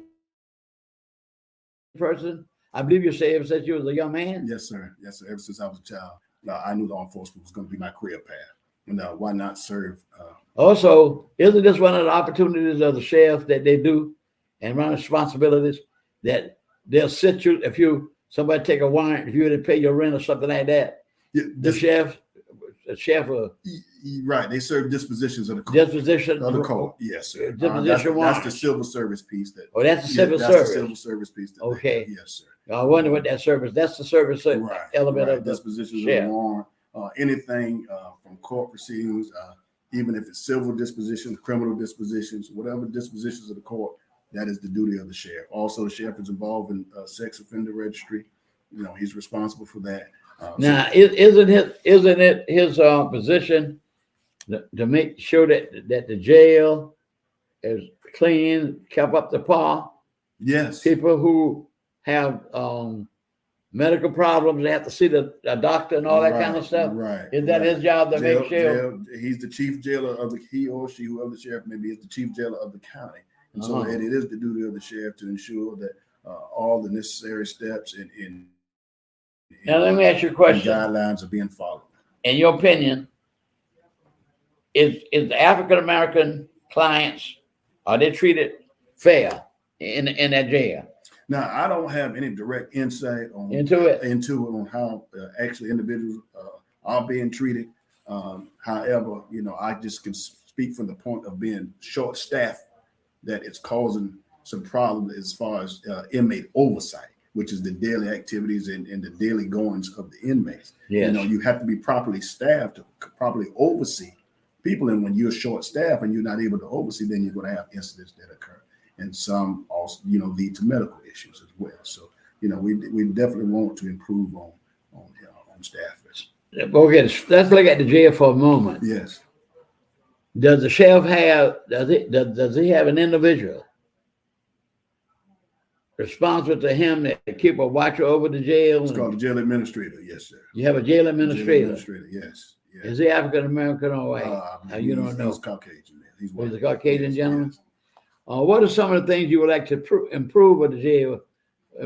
Speaker 1: person? I believe you say ever since you was a young man?
Speaker 5: Yes, sir. Yes, sir. Ever since I was a child, I knew law enforcement was going to be my career path. And why not serve?
Speaker 1: Also, isn't this one of the opportunities of the sheriff that they do and run responsibilities that they'll sit you if somebody take a warrant, if you didn't pay your rent or something like that,
Speaker 5: Yeah,
Speaker 1: the sheriff will
Speaker 5: right. They serve dispositions of the court.
Speaker 1: disposition
Speaker 5: Of the court. Yes, sir.
Speaker 1: Disposition
Speaker 5: That's the civil service piece.
Speaker 1: that's the civil
Speaker 5: that's
Speaker 1: service.
Speaker 5: the civil service piece.
Speaker 1: Okay.
Speaker 5: Yes, sir.
Speaker 1: I wonder what that service. That's the service element of the
Speaker 5: dispositions
Speaker 1: sheriff.
Speaker 5: of the warrant. Anything from court proceedings, even if it's civil dispositions, criminal dispositions, whatever dispositions of the court, that is the duty of the sheriff. Also, the sheriff is involved in sex offender registry. He's responsible for that.
Speaker 1: Now, isn't it his position to make sure that the jail is clean, kept up to par?
Speaker 5: Yes.
Speaker 1: People who have medical problems, they have to see a doctor and all that kind of stuff.
Speaker 5: Right.
Speaker 1: Is that his job to make sure?
Speaker 5: He's the chief jailer of he or she, whoever the sheriff may be, is the chief jailer of the county. And so it is the duty of the sheriff to ensure that all the necessary steps in
Speaker 1: now, let me ask you a question.
Speaker 5: Guidelines are being followed.
Speaker 1: In your opinion, is the African American clients, are they treated fair in that jail?
Speaker 5: Now, I don't have any direct insight
Speaker 1: into it
Speaker 5: on how actually individuals are being treated. However, I just can speak from the point of being short staffed that it's causing some problems as far as inmate oversight, which is the daily activities and the daily goings of the inmates.
Speaker 1: Yes.
Speaker 5: You have to be properly staffed to properly oversee people. And when you're short staffed and you're not able to oversee, then you're going to have incidents that occur. And some also, lead to medical issues as well. So, we definitely want to improve on staffers.
Speaker 1: Okay, let's look at the jail for a moment.
Speaker 5: Yes.
Speaker 1: Does the sheriff does he have an individual responsible to him that keep a watcher over the jail?
Speaker 5: It's called the jail administrator. Yes, sir.
Speaker 1: You have a jail administrator.
Speaker 5: Yes.
Speaker 1: Is he African American or white? You don't know.
Speaker 5: He's Caucasian.
Speaker 1: He's a Caucasian gentleman. Yes. What are some of the things you would like to improve with the jail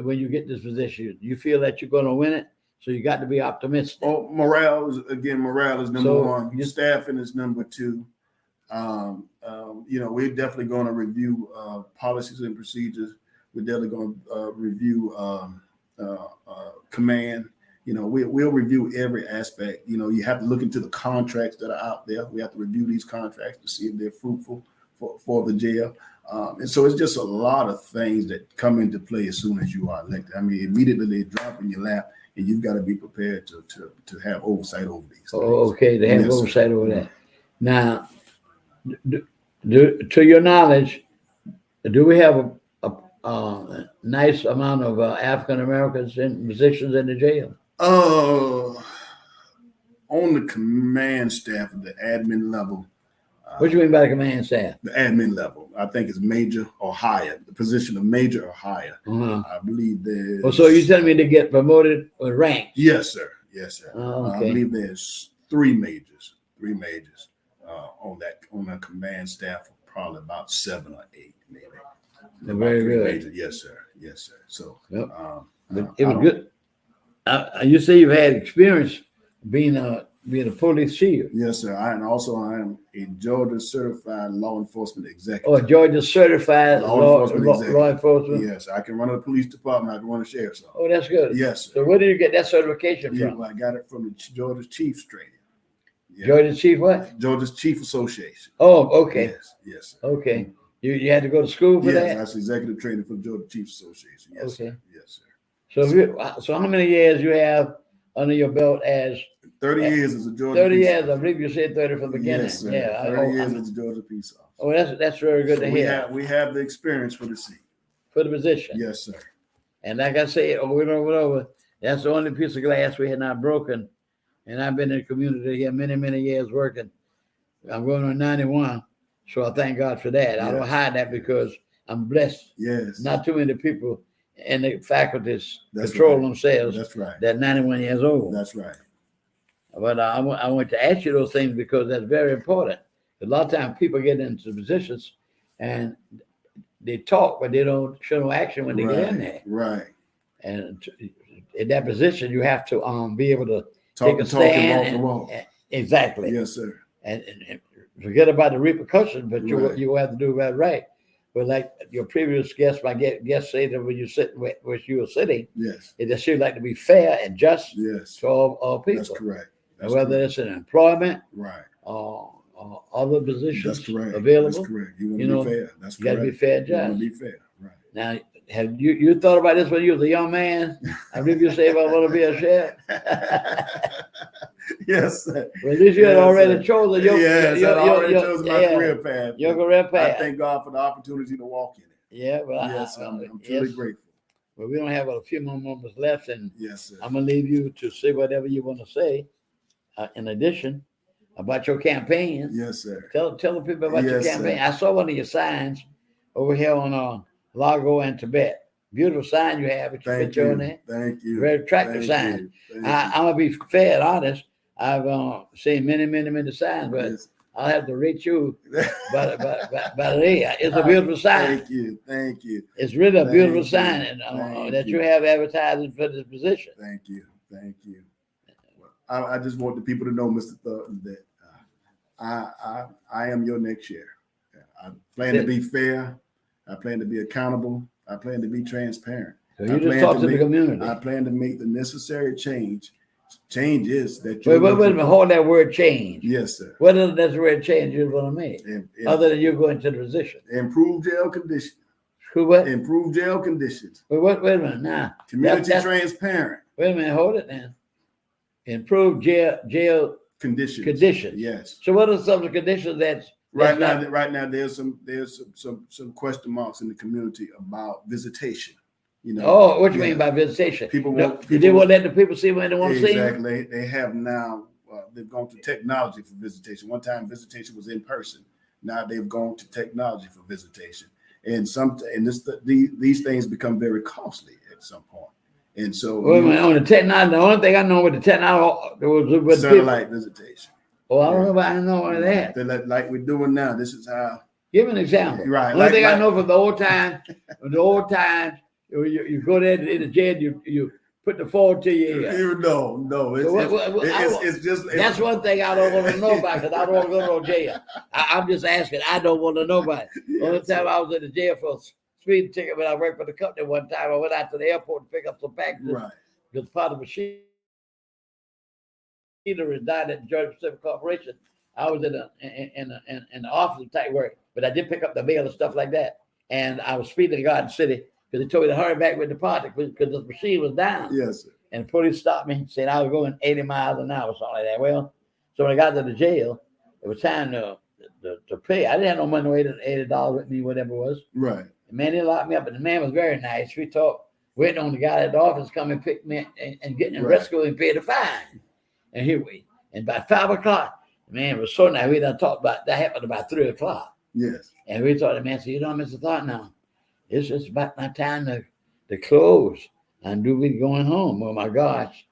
Speaker 1: when you get this position? You feel that you're going to win it, so you got to be optimistic.
Speaker 5: Oh, morale is number one. Your staffing is number two. We're definitely going to review policies and procedures. We're definitely going to review command. We'll review every aspect. You have to look into the contracts that are out there. We have to review these contracts to see if they're fruitful for the jail. And so it's just a lot of things that come into play as soon as you are elected. I mean, immediately they drop in your lap, and you've got to be prepared to have oversight over these things.
Speaker 1: Okay, to have oversight over that. Now, to your knowledge, do we have a nice amount of African Americans in positions in the jail?
Speaker 5: On the command staff at the admin level.
Speaker 1: What do you mean by the command staff?
Speaker 5: The admin level, I think, is major or higher. The position of major or higher. I believe there's.
Speaker 1: Well, so you're telling me to get promoted or ranked?
Speaker 5: Yes, sir. Yes, sir.
Speaker 1: Okay.
Speaker 5: I believe there's three majors on that command staff, probably about 7 or 8, maybe.
Speaker 1: Very good.
Speaker 5: Majors. Yes, sir. Yes, sir. So
Speaker 1: it was good. You say you've had experience being a police chief.
Speaker 5: Yes, sir. I am a Georgia certified law enforcement executive.
Speaker 1: Oh, Georgia certified law enforcement.
Speaker 5: Yes, I can run a police department. I can run a sheriff's office.
Speaker 1: Oh, that's good.
Speaker 5: Yes, sir.
Speaker 1: So where did you get that certification from?
Speaker 5: Well, I got it from the Georgia Chiefs training. Yeah.
Speaker 1: Georgia Chief what?
Speaker 5: Georgia's Chief Association.
Speaker 1: Oh, okay.
Speaker 5: Yes. Sir.
Speaker 1: Okay. You had to go to school for that?
Speaker 5: Yes, that's executive training for the Georgia Chiefs Association. Yes,
Speaker 1: okay.
Speaker 5: Sir. Yes, sir.
Speaker 1: So how many years you have under your belt as
Speaker 5: 30 years as a Georgia
Speaker 1: 30
Speaker 5: peace
Speaker 1: years,
Speaker 5: officer.
Speaker 1: I believe you said 30 from the beginning.
Speaker 5: Yes, sir.
Speaker 1: Yeah.
Speaker 5: 30 years as a Georgia peace officer.
Speaker 1: Oh, that's very good to hear.
Speaker 5: We have the experience for the seat.
Speaker 1: For the position.
Speaker 5: Yes, sir.
Speaker 1: And like I said over and over and over, That's the only piece of glass we had not broken. And I've been in the community here many, many years working. I'm going on 91. So I thank God for that. I don't
Speaker 5: Yes.
Speaker 1: hide that because I'm blessed.
Speaker 5: Yes.
Speaker 1: Not too many people in the faculties
Speaker 5: That's
Speaker 1: control
Speaker 5: right.
Speaker 1: themselves.
Speaker 5: That's right.
Speaker 1: They're 91 years old.
Speaker 5: That's right.
Speaker 1: But I want to ask you those things because that's very important. A lot of times people get into positions and they talk, but they don't show no action when they get in there.
Speaker 5: Right.
Speaker 1: And in that position, you have to be able to
Speaker 5: Talk
Speaker 1: take a
Speaker 5: the talk and
Speaker 1: stand.
Speaker 5: walk the walk.
Speaker 1: Exactly.
Speaker 5: Yes, sir.
Speaker 1: And forget about the repercussions, but
Speaker 5: Right.
Speaker 1: you have to do that right. But like your previous guest, my guest said that when you sit where you were sitting,
Speaker 5: Yes.
Speaker 1: it just should like to be fair and just
Speaker 5: Yes.
Speaker 1: to all people.
Speaker 5: That's correct.
Speaker 1: And
Speaker 5: That's
Speaker 1: whether
Speaker 5: correct.
Speaker 1: it's in employment
Speaker 5: Right.
Speaker 1: or other positions
Speaker 5: That's correct.
Speaker 1: available,
Speaker 5: That's correct. You want
Speaker 1: you
Speaker 5: to
Speaker 1: know,
Speaker 5: be fair. That's
Speaker 1: you got
Speaker 5: correct.
Speaker 1: to be fair and
Speaker 5: You want
Speaker 1: just.
Speaker 5: to be fair. Right.
Speaker 1: Now, have you thought about this when you was a young man? I believe you say, if I want to be a sheriff.
Speaker 5: Yes, sir.
Speaker 1: Well, at least you had
Speaker 5: Yes,
Speaker 1: already
Speaker 5: sir.
Speaker 1: chosen
Speaker 5: Yes, I already chose my
Speaker 1: yeah,
Speaker 5: career path.
Speaker 1: your career
Speaker 5: I
Speaker 1: path.
Speaker 5: thank God for the opportunity to walk in it.
Speaker 1: Yeah, well,
Speaker 5: Yes, I'm truly
Speaker 1: yes.
Speaker 5: grateful.
Speaker 1: Well, we don't have a few more moments left, and
Speaker 5: Yes, sir.
Speaker 1: I'm gonna leave you to say whatever you want to say. In addition, about your campaign,
Speaker 5: Yes, sir.
Speaker 1: tell the people about your
Speaker 5: Yes,
Speaker 1: campaign.
Speaker 5: sir.
Speaker 1: I saw one of your signs over here on Lago and Tibet. Beautiful sign you have with your
Speaker 5: Thank
Speaker 1: picture on
Speaker 5: you.
Speaker 1: there.
Speaker 5: Thank you.
Speaker 1: Very attractive
Speaker 5: Thank
Speaker 1: sign.
Speaker 5: you. Thank
Speaker 1: I'm gonna be fair and honest. I've seen many signs, but
Speaker 5: Yes.
Speaker 1: I'll have to rate you by the It's a beautiful sign.
Speaker 5: Thank you. Thank you.
Speaker 1: It's really a
Speaker 5: Thank
Speaker 1: beautiful
Speaker 5: you.
Speaker 1: sign and,
Speaker 5: Thank
Speaker 1: that you
Speaker 5: you.
Speaker 1: have advertising for this position.
Speaker 5: Thank you. Thank you. I just want the people to know, Mr. Thornton, that I am your next sheriff. I plan to be fair. I plan to be accountable. I plan to be transparent.
Speaker 1: So
Speaker 5: I
Speaker 1: you just
Speaker 5: plan
Speaker 1: talk
Speaker 5: to
Speaker 1: to the
Speaker 5: make-
Speaker 1: community.
Speaker 5: I plan to make the necessary change. Change is that
Speaker 1: Wait a minute, hold that word change.
Speaker 5: Yes, sir.
Speaker 1: What is that word change you're going to make?
Speaker 5: And
Speaker 1: Other than you going to the position?
Speaker 5: improve jail conditions.
Speaker 1: Who what?
Speaker 5: Improve jail conditions.
Speaker 1: Wait a minute now.
Speaker 5: Community
Speaker 1: That's-
Speaker 5: transparent
Speaker 1: Wait a minute, hold it now. Improve jail
Speaker 5: conditions.
Speaker 1: conditions.
Speaker 5: Yes.
Speaker 1: So what are some of the conditions that's
Speaker 5: Right
Speaker 1: not-
Speaker 5: now, there's some question marks in the community about visitation. You know.
Speaker 1: Oh, what you
Speaker 5: Yeah.
Speaker 1: mean by visitation?
Speaker 5: People
Speaker 1: No,
Speaker 5: want-
Speaker 1: they
Speaker 5: people
Speaker 1: won't let the people see when they want to see them?
Speaker 5: Exactly. They have now. They've gone to technology for visitation. One time, visitation was in person. Now they've gone to technology for visitation, and these things become very costly at some point. And so,
Speaker 1: Wait a minute, on the technology, the only thing I know with the technology was with people.
Speaker 5: satellite visitation.
Speaker 1: Oh, I don't know about I know any of that.
Speaker 5: They're like we're doing now. This is how.
Speaker 1: Give me an example.
Speaker 5: Right,
Speaker 1: Only thing I
Speaker 5: like-
Speaker 1: know from the old times, you go there in the jail, you put the phone to your ear.
Speaker 5: No. It's just.
Speaker 1: That's one thing I don't want to know about because I don't want to go to no jail. I'm just asking. I don't want to know about it. The only time I was in the jail for a speeding ticket when I worked for the company one time, I went out to the airport to pick up some packages.
Speaker 5: Right.
Speaker 1: Because part of the machinery died at the Georgia Pacific Corporation. I was in the office type work, but I did pick up the mail and stuff like that. And I was speeding in Garden City because they told me to hurry back with the project because the machine was down.
Speaker 5: Yes, sir.
Speaker 1: And the police stopped me and said I was going 80 miles an hour or something like that. Well, so when I got to the jail, it was time to pay. I didn't have no money to $80 with me, whatever it was.
Speaker 5: Right.
Speaker 1: The man, they locked me up, and the man was very nice. We talked, waiting on the guy at the office come and pick me and get in the
Speaker 5: Right.
Speaker 1: rescue and pay the fine. And here we, and by 5 o'clock, the man was so nice. We done talked about that happened about 3 o'clock.
Speaker 5: Yes.
Speaker 1: And we thought the man said, you know, Mr. Thought now, it's just about my time to close. And do we going home? Oh my gosh.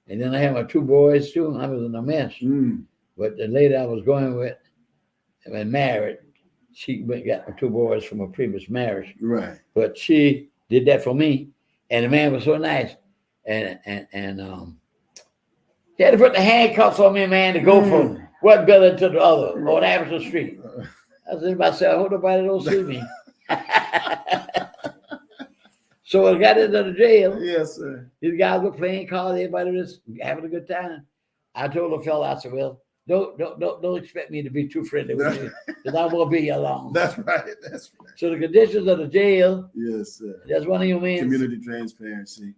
Speaker 1: And then I had my 2 boys too, and I was in a mess. But the lady I was going with, when married, she got my 2 boys from a previous marriage.
Speaker 5: Right.
Speaker 1: But she did that for me, and the man was so nice. And he had to put the handcuffs on me, man, to go from one building to the other on Aberson Street. I said to myself, I hope nobody don't see me. So I got into the jail.
Speaker 5: Yes, sir.
Speaker 1: These guys were playing cards, everybody was having a good time. I told the fella, I said, well, don't expect me to be too friendly with you, because I won't be here long.
Speaker 5: That's right. That's right.
Speaker 1: So the conditions of the jail,
Speaker 5: Yes, sir.
Speaker 1: that's one of your means.
Speaker 5: Community transparency.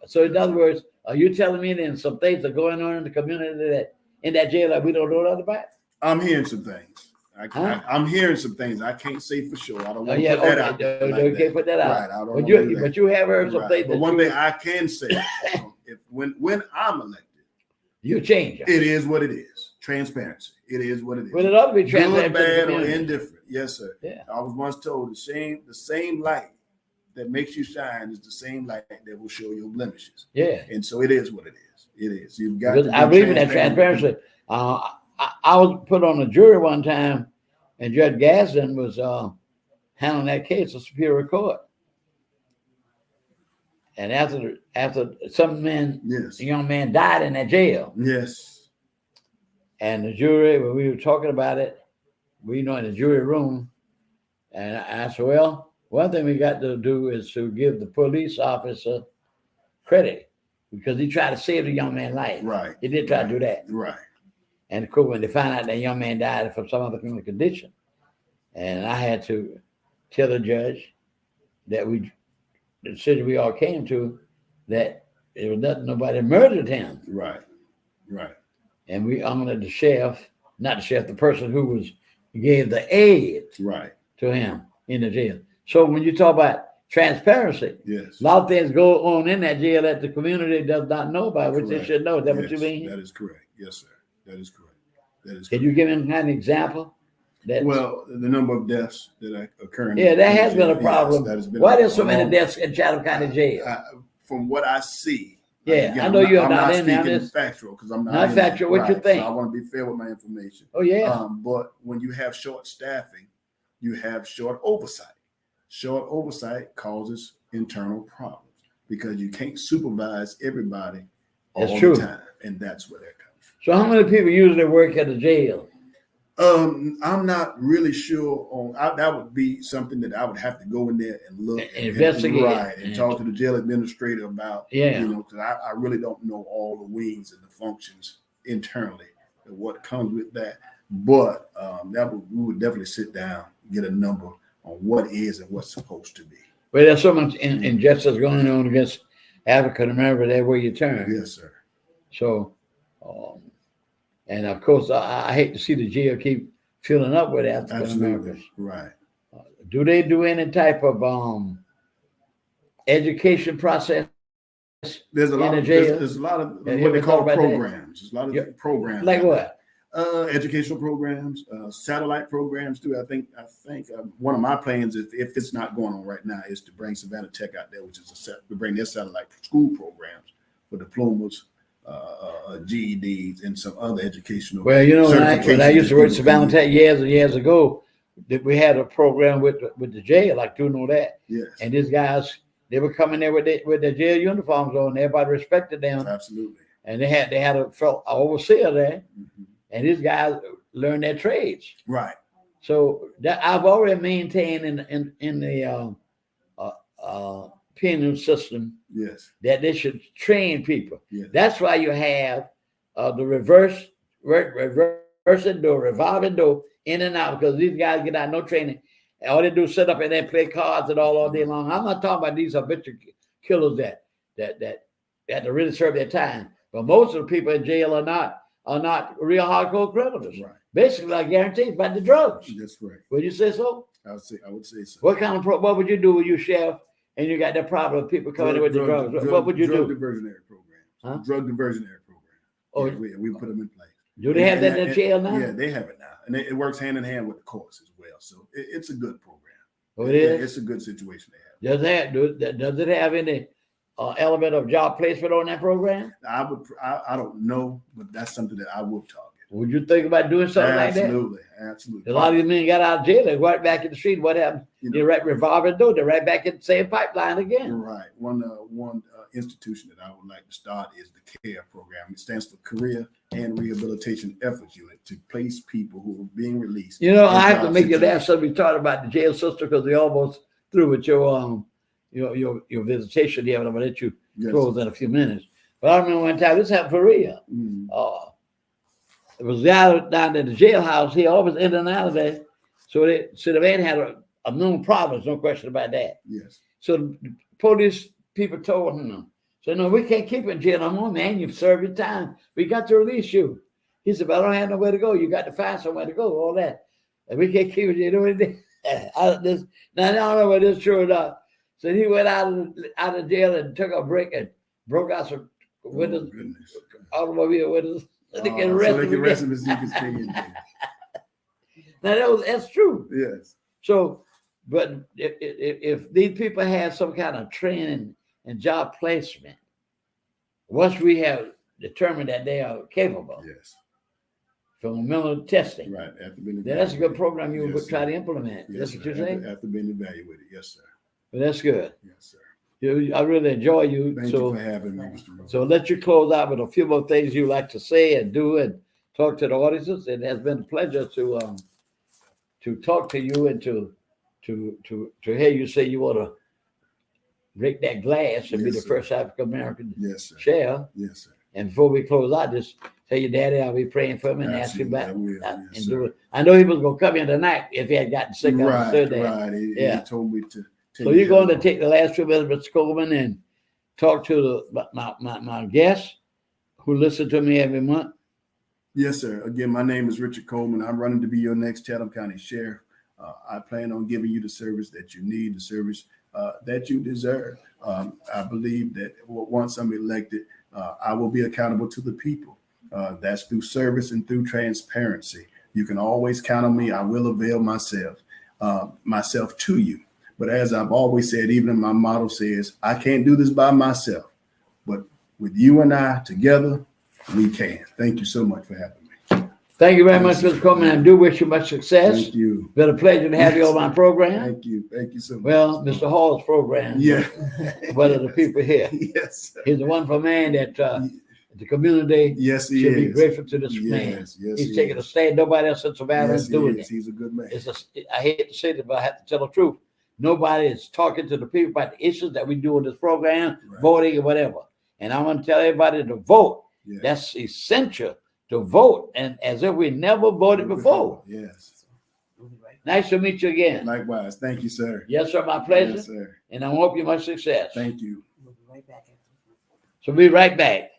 Speaker 1: So in other words, are you telling me then some things are going on in the community that in that jail that we don't know nothing about?
Speaker 5: I'm hearing some things.
Speaker 1: Huh?
Speaker 5: I'm hearing some things. I can't say for sure. I don't
Speaker 1: Oh,
Speaker 5: want to
Speaker 1: yeah,
Speaker 5: put that
Speaker 1: okay,
Speaker 5: out there.
Speaker 1: no,
Speaker 5: like
Speaker 1: you
Speaker 5: that.
Speaker 1: can't put that out.
Speaker 5: Right. I don't
Speaker 1: But
Speaker 5: wanna do
Speaker 1: you,
Speaker 5: that.
Speaker 1: but you have heard some
Speaker 5: Right.
Speaker 1: things.
Speaker 5: But
Speaker 1: that
Speaker 5: one
Speaker 1: you-
Speaker 5: thing I can say when I'm elected,
Speaker 1: You change it.
Speaker 5: it is what it is. Transparency. It is what it is.
Speaker 1: Well, it ought to be transparent
Speaker 5: Good,
Speaker 1: to the
Speaker 5: bad, or
Speaker 1: community.
Speaker 5: indifferent. Yes, sir.
Speaker 1: Yeah.
Speaker 5: I was once told the same light that makes you shine is the same light that will show your blemishes.
Speaker 1: Yeah.
Speaker 5: And so it is what it is. It is. You've got
Speaker 1: Because
Speaker 5: to be
Speaker 1: I believe in that
Speaker 5: transparent.
Speaker 1: transparency. I was put on a jury one time, and Judge Gadsden was handling that case of Superior Court. And after some man,
Speaker 5: Yes.
Speaker 1: a young man died in that jail,
Speaker 5: Yes.
Speaker 1: and the jury, when we were talking about it, we in the jury room, and I said, well, one thing we got to do is to give the police officer credit because he tried to save the young man's life.
Speaker 5: Right.
Speaker 1: He did try to do that.
Speaker 5: Right.
Speaker 1: And of course, when they found out that young man died from some other criminal condition, and I had to tell the judge that the decision we all came to, that it was nothing, nobody murdered him.
Speaker 5: Right. Right.
Speaker 1: And we honored the sheriff, not the sheriff, the person who gave the aid
Speaker 5: Right.
Speaker 1: to him in the jail. So when you talk about transparency,
Speaker 5: Yes.
Speaker 1: a lot of things go on in that jail that the community does not know about, which they
Speaker 5: Correct.
Speaker 1: should know. Is that what you
Speaker 5: Yes,
Speaker 1: mean?
Speaker 5: that is correct. Yes, sir. That is correct. That is
Speaker 1: Can
Speaker 5: correct.
Speaker 1: you give him an example?
Speaker 5: Well, the number of deaths that occur.
Speaker 1: Yeah, that has been a problem.
Speaker 5: Yes, that has been
Speaker 1: Why
Speaker 5: a-
Speaker 1: there's so many
Speaker 5: long-
Speaker 1: deaths in Chatham County Jail?
Speaker 5: From what I see.
Speaker 1: Yeah,
Speaker 5: again,
Speaker 1: I know you're
Speaker 5: I'm
Speaker 1: not in there.
Speaker 5: speaking
Speaker 1: This-
Speaker 5: factual because I'm not
Speaker 1: Not
Speaker 5: in there.
Speaker 1: factual, what you
Speaker 5: Right,
Speaker 1: think?
Speaker 5: So I want to be fair with my information.
Speaker 1: Oh yeah,
Speaker 5: But when you have short staffing, you have short oversight. Short oversight causes internal problems because you can't supervise everybody all
Speaker 1: That's true.
Speaker 5: the time, and that's where that comes from.
Speaker 1: so how many people usually work at the jail?
Speaker 5: I'm not really sure on that would be something that I would have to go in there and look
Speaker 1: And investigate.
Speaker 5: right, and
Speaker 1: And-
Speaker 5: talk to the jail administrator about,
Speaker 1: Yeah.
Speaker 5: because I really don't know all the wings and the functions internally and what comes with that. But we would definitely sit down, get a number on what is and what's supposed to be.
Speaker 1: Well, there's so much injustice going on against African Americans everywhere you turn.
Speaker 5: Yes, sir.
Speaker 1: So, and of course, I hate to see the jail keep filling up with African
Speaker 5: Absolutely.
Speaker 1: Americans.
Speaker 5: Right.
Speaker 1: Do they do any type of education process?
Speaker 5: There's a
Speaker 1: In
Speaker 5: lot
Speaker 1: the
Speaker 5: of
Speaker 1: jail?
Speaker 5: there's a lot of
Speaker 1: Yeah,
Speaker 5: what they
Speaker 1: we
Speaker 5: call
Speaker 1: talk about that.
Speaker 5: programs. There's a lot of
Speaker 1: Yeah.
Speaker 5: programs.
Speaker 1: Like
Speaker 5: out
Speaker 1: what?
Speaker 5: there. Educational programs, satellite programs too. I think one of my plans, if it's not going on right now, is to bring Savannah Tech out there, which is to bring their satellite school programs for diplomas, GEDs, and some other educational.
Speaker 1: Well, when I used to work at
Speaker 5: certifications
Speaker 1: Savannah
Speaker 5: that people
Speaker 1: Tech years and years ago, that we had a program with the jail. I do know that.
Speaker 5: can do. Yes,
Speaker 1: And these guys, they were coming there with their jail uniforms on. Everybody respected them,
Speaker 5: absolutely.
Speaker 1: and they had a overseer there,
Speaker 5: Mhm.
Speaker 1: and these guys learned their trades.
Speaker 5: Right.
Speaker 1: So that I've already maintained in the penal system
Speaker 5: Yes.
Speaker 1: that they should train people.
Speaker 5: Yes.
Speaker 1: That's why you have the reversing door, revolving door, in and out, because these guys get out no training. All they do is sit up and then play cards and all day long. I'm not talking about these habitual killers that have to really serve their time. But most of the people in jail are not real hardcore criminals.
Speaker 5: Right.
Speaker 1: Basically, I guarantee it's about the drugs.
Speaker 5: That's right.
Speaker 1: Would you say so?
Speaker 5: I would say so.
Speaker 1: What kind of what would you do with you, sheriff, and you got that problem of people coming in with the drugs? What would you
Speaker 5: drug
Speaker 1: do?
Speaker 5: diversionary programs.
Speaker 1: Huh?
Speaker 5: Drug diversionary programs.
Speaker 1: Oh,
Speaker 5: Yeah, we put them in place.
Speaker 1: do they have that in the jail now?
Speaker 5: Yeah, they have it now, and it works hand in hand with the courts as well. So it's a good program.
Speaker 1: Oh, it is?
Speaker 5: It's a good situation they have.
Speaker 1: Does it have any element of job placement on that program?
Speaker 5: I don't know, but that's something that I will target.
Speaker 1: Would you think about doing something like that?
Speaker 5: Absolutely.
Speaker 1: A lot of these men got out of jail, they right back in the street. What happened?
Speaker 5: You
Speaker 1: They
Speaker 5: know,
Speaker 1: right revolving door. They're right back in the same pipeline again.
Speaker 5: right. One institution that I would like to start is the CARE program. It stands for Career and Rehabilitation Efforts Unit, to place people who are being released.
Speaker 1: You know, I have to
Speaker 5: job
Speaker 1: make you laugh.
Speaker 5: situations.
Speaker 1: So we talked about the jail system because we almost through with your visitation here, and I'm gonna let you
Speaker 5: Yes.
Speaker 1: close in a few minutes. But I remember one time this happened for real.
Speaker 5: Mm.
Speaker 1: It was down in the jailhouse. He always in and out of there. So the man had a known problems, no question about that.
Speaker 5: Yes.
Speaker 1: So the police people told him, so no, we can't keep you in jail no more, man. You've served your time. We got to release you. He said, but I don't have nowhere to go. You got to find somewhere to go, all that. And we can't keep you in jail. You know what he did? Now I don't know whether it's true or not. So he went out of jail and took a break and broke out some with
Speaker 5: Oh,
Speaker 1: his
Speaker 5: goodness.
Speaker 1: automobile with us. They can
Speaker 5: So
Speaker 1: arrest
Speaker 5: they
Speaker 1: him
Speaker 5: can arrest
Speaker 1: again.
Speaker 5: him as he can stay in there.
Speaker 1: Now that's true.
Speaker 5: Yes.
Speaker 1: So, but if these people have some kind of training and job placement, once we have determined that they are capable
Speaker 5: Yes.
Speaker 1: from mental testing,
Speaker 5: Right. After being
Speaker 1: then that's a good
Speaker 5: evaluated.
Speaker 1: program you
Speaker 5: Yes,
Speaker 1: would try
Speaker 5: sir.
Speaker 1: to implement.
Speaker 5: Yes,
Speaker 1: That's
Speaker 5: sir.
Speaker 1: what you're saying?
Speaker 5: After being evaluated. Yes, sir.
Speaker 1: But that's good.
Speaker 5: Yes, sir.
Speaker 1: I really enjoy you.
Speaker 5: Thank you for having me, Mr. Rose.
Speaker 1: So let you close out with a few more things you like to say and do and talk to the audiences. It has been a pleasure to talk to you and to hear you say you want to break that glass and be
Speaker 5: Yes,
Speaker 1: the
Speaker 5: sir.
Speaker 1: first African American
Speaker 5: Yes, sir.
Speaker 1: sheriff.
Speaker 5: Yes, sir.
Speaker 1: And before we close out, just tell your daddy I'll be praying for him and ask him
Speaker 5: Absolutely,
Speaker 1: about
Speaker 5: I will.
Speaker 1: and
Speaker 5: Yes,
Speaker 1: do
Speaker 5: sir.
Speaker 1: it. I know he was gonna come in tonight if he had gotten sick on
Speaker 5: Right,
Speaker 1: Thursday.
Speaker 5: right. He told me to.
Speaker 1: So you're going to take the last few minutes, Mr. Coleman, and talk to my guests who listen to me every month.
Speaker 5: Yes, sir. Again, my name is Richard Coleman. I'm running to be your next Chatham County Sheriff. I plan on giving you the service that you need, the service that you deserve. I believe that once I'm elected, I will be accountable to the people. That's through service and through transparency. You can always count on me. I will avail myself to you. But as I've always said, even in my motto says, I can't do this by myself. But with you and I together, we can. Thank you so much for having me.
Speaker 1: Thank you very much, Mr. Coleman. I do wish you much success.
Speaker 5: Thank you.
Speaker 1: Been a pleasure to have you on my program.
Speaker 5: Thank you. Thank you so much.
Speaker 1: Well, Mr. Hall's program.
Speaker 5: Yeah.
Speaker 1: What are the people here?
Speaker 5: Yes. Sir.
Speaker 1: He's a wonderful man that the community
Speaker 5: Yes, he
Speaker 1: should be
Speaker 5: is.
Speaker 1: grateful to this man.
Speaker 5: Yes, yes.
Speaker 1: He's
Speaker 5: he
Speaker 1: taking a
Speaker 5: is.
Speaker 1: stand. Nobody else in Savannah
Speaker 5: Yes,
Speaker 1: is
Speaker 5: he
Speaker 1: doing
Speaker 5: is.
Speaker 1: it.
Speaker 5: He's a good man.
Speaker 1: I hate to say this, but I have to tell the truth. Nobody is talking to the people about the issues that we do in this program,
Speaker 5: Right.
Speaker 1: voting and whatever. And I want to tell everybody to vote.
Speaker 5: Yeah.
Speaker 1: That's essential to vote, and as if we never voted before.
Speaker 5: Yes.
Speaker 1: Nice to meet you again.
Speaker 5: Likewise. Thank you, sir.
Speaker 1: Yes, sir, my pleasure.
Speaker 5: Yes, sir.
Speaker 1: And I hope you much success.
Speaker 5: Thank you.
Speaker 6: We'll be right back.
Speaker 1: So be right back.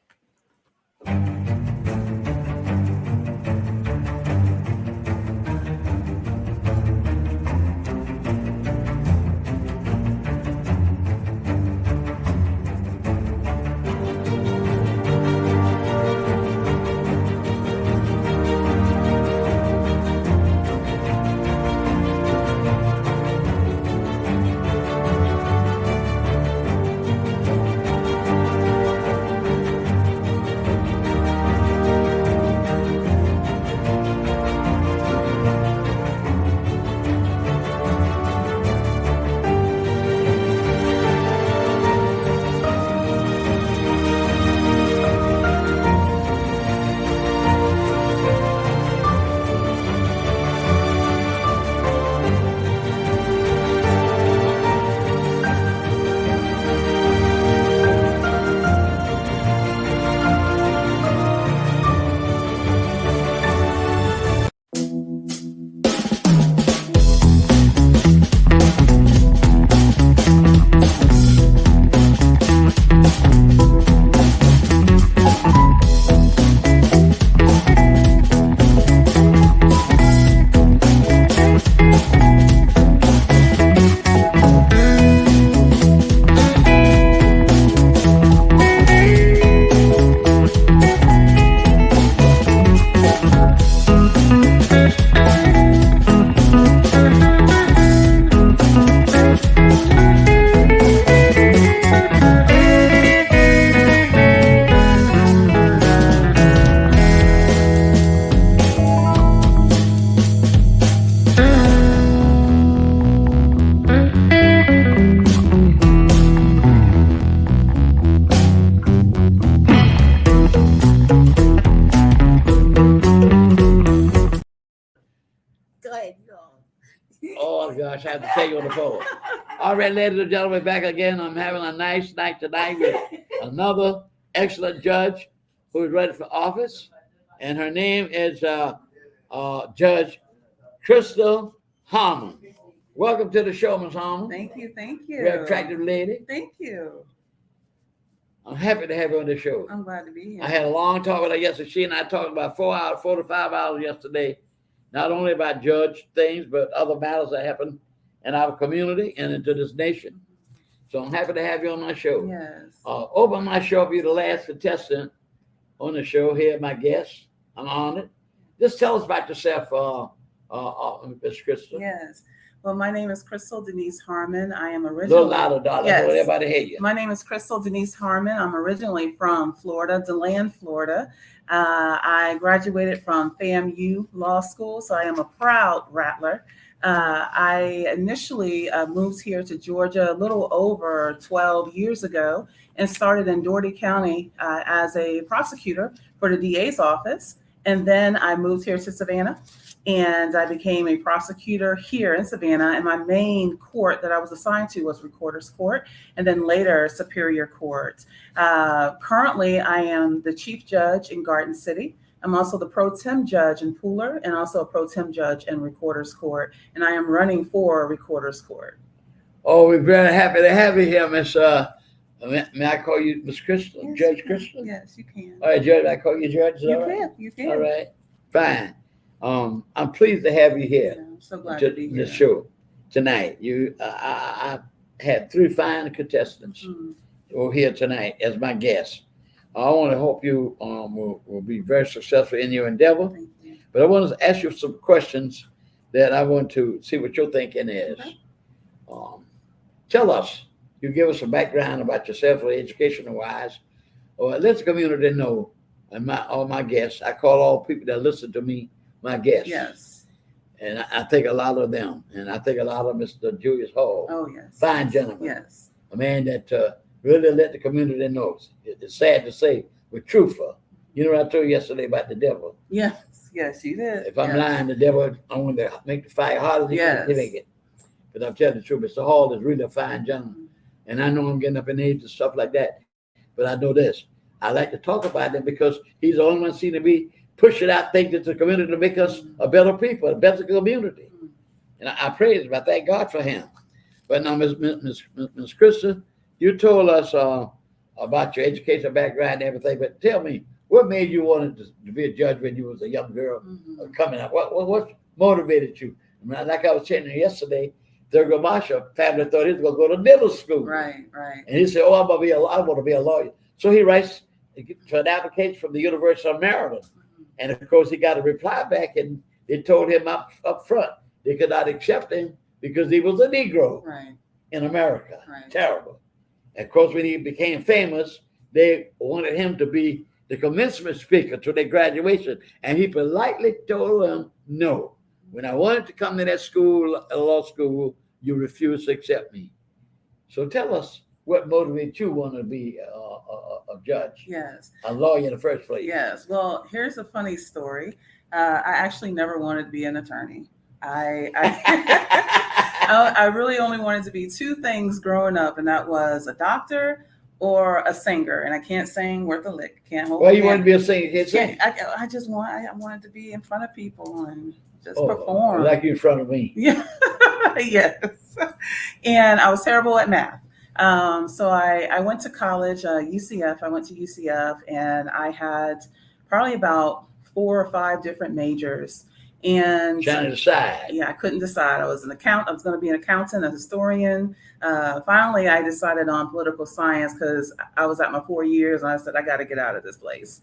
Speaker 6: Go ahead.
Speaker 1: Oh gosh, I have to tell you on the phone. All right, ladies and gentlemen, back again. I'm having a nice night tonight with another excellent judge who is ready for office, and her name is Judge Crystal Harmon. Welcome to the show, Ms. Harmon.
Speaker 7: Thank you. Thank you.
Speaker 1: Very attractive lady.
Speaker 7: Thank you.
Speaker 1: I'm happy to have you on the show.
Speaker 7: I'm glad to be here.
Speaker 1: I had a long talk with her yesterday. She and I talked about 4 to 5 hours yesterday, not only about judge things, but other matters that happen in our community and into this nation. So I'm happy to have you on my show.
Speaker 7: Yes.
Speaker 1: Over my show, I'll be the last contestant on the show here, my guest. I'm honored. Just tell us about yourself, Ms. Crystal.
Speaker 7: Yes. Well, my name is Crystal Denise Harmon. I am
Speaker 1: A little
Speaker 7: originally.
Speaker 1: louder, darling.
Speaker 7: Yes.
Speaker 1: I want everybody to hear you.
Speaker 7: My name is Crystal Denise Harmon. I'm originally from Florida, DeLand, Florida. I graduated from FAMU Law School, so I am a proud Rattler. I initially moved here to Georgia a little over 12 years ago and started in Dougherty County as a prosecutor for the DA's office. And then I moved here to Savannah, and I became a prosecutor here in Savannah. And my main court that I was assigned to was Recorder's Court, and then later Superior Court. Currently, I am the chief judge in Garden City. I'm also the pro tem judge in Pooler, and also a pro tem judge in Recorder's Court. And I am running for Recorder's Court.
Speaker 1: Oh, we're very happy to have you here, Miss. May I call you Miss Crystal?
Speaker 7: Yes,
Speaker 1: Judge
Speaker 7: you can.
Speaker 1: Crystal?
Speaker 7: Yes, you can.
Speaker 1: All right, Judge. I call you Judge. Is that
Speaker 7: You
Speaker 1: all right?
Speaker 7: can. You can.
Speaker 1: All right. Fine. I'm pleased to have you here.
Speaker 7: Yeah, I'm so glad
Speaker 1: to
Speaker 7: to be
Speaker 1: the
Speaker 7: here.
Speaker 1: show tonight. I had 3 fine contestants
Speaker 7: Mm.
Speaker 1: who are here tonight as my guests. I want to hope you will be very successful in your endeavor.
Speaker 7: Thank you.
Speaker 1: But I want to ask you some questions that I want to see what your thinking is.
Speaker 7: Okay.
Speaker 1: Tell us, you give us a background about yourself, educational wise, or let the community know. And all my guests, I call all people that listen to me my guests.
Speaker 7: Yes.
Speaker 1: And I think a lot of them, and I think a lot of Mr. Julius Hall,
Speaker 7: Oh, yes.
Speaker 1: fine gentleman,
Speaker 7: Yes.
Speaker 1: a man that really let the community know. It's sad to say, but truthful. You know what I told you yesterday about the devil?
Speaker 7: Yes. Yes, you did.
Speaker 1: If I'm
Speaker 7: Yes.
Speaker 1: lying, the devil, I want to make the fight harder than
Speaker 7: Yes.
Speaker 1: he make it. But I'm telling the truth, Mr. Hall is really a fine gentleman. And I know I'm getting up in age and stuff like that. But I know this. I like to talk about him because he's the only one seen to be pushing out things into the community to make us a better people, a better community. And I praise him. I thank God for him. But now, Miss Krista, you told us about your educational background and everything. But tell me, what made you want to be a judge when you was a young girl coming up? What motivated you? I mean, like I was telling you yesterday, Thurgood Marshall family thought he was going to go to middle school.
Speaker 7: Right, right.
Speaker 1: And he said, "Oh, I want to be a lawyer." So he writes for an application from the University of Maryland. And of course, he got a reply back, and they told him up front they could not accept him because he was a Negro
Speaker 7: Right.
Speaker 1: in America.
Speaker 7: Right.
Speaker 1: Terrible. And of course, when he became famous, they wanted him to be the commencement speaker to their graduation. And he politely told them, "No. When I wanted to come to that school, law school, you refused to accept me." So tell us what motivated you want to be a judge,
Speaker 7: Yes.
Speaker 1: a lawyer in the first place.
Speaker 7: Yes. Well, here's a funny story. I actually never wanted to be an attorney. I really only wanted to be 2 things growing up, and that was a doctor or a singer. And I can't sing worth a lick. Can't hold.
Speaker 1: Well, you wanted to be a singer, you can't sing.
Speaker 7: I wanted to be in front of people and just perform.
Speaker 1: Like you in front of me.
Speaker 7: Yeah. Yes. And I was terrible at math. So I went to college, UCF. I went to UCF, and I had probably about 4 or 5 different majors. And
Speaker 1: Trying to decide.
Speaker 7: yeah, I couldn't decide. I was going to be an accountant, a historian. Finally, I decided on political science because I was at my 4 years, and I said, I got to get out of this place.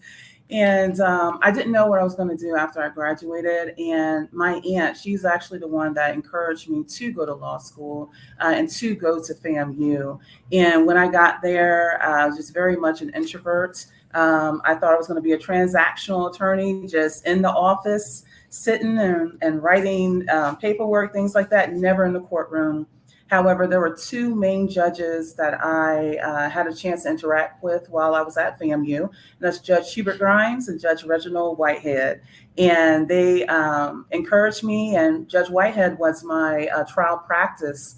Speaker 7: And I didn't know what I was going to do after I graduated. And my aunt, she's actually the one that encouraged me to go to law school and to go to FAMU. And when I got there, I was just very much an introvert. I thought I was going to be a transactional attorney, just in the office, sitting and writing paperwork, things like that, never in the courtroom. However, there were 2 main judges that I had a chance to interact with while I was at FAMU. And that's Judge Hubert Grimes and Judge Reginald Whitehead. And they encouraged me, and Judge Whitehead was my trial practice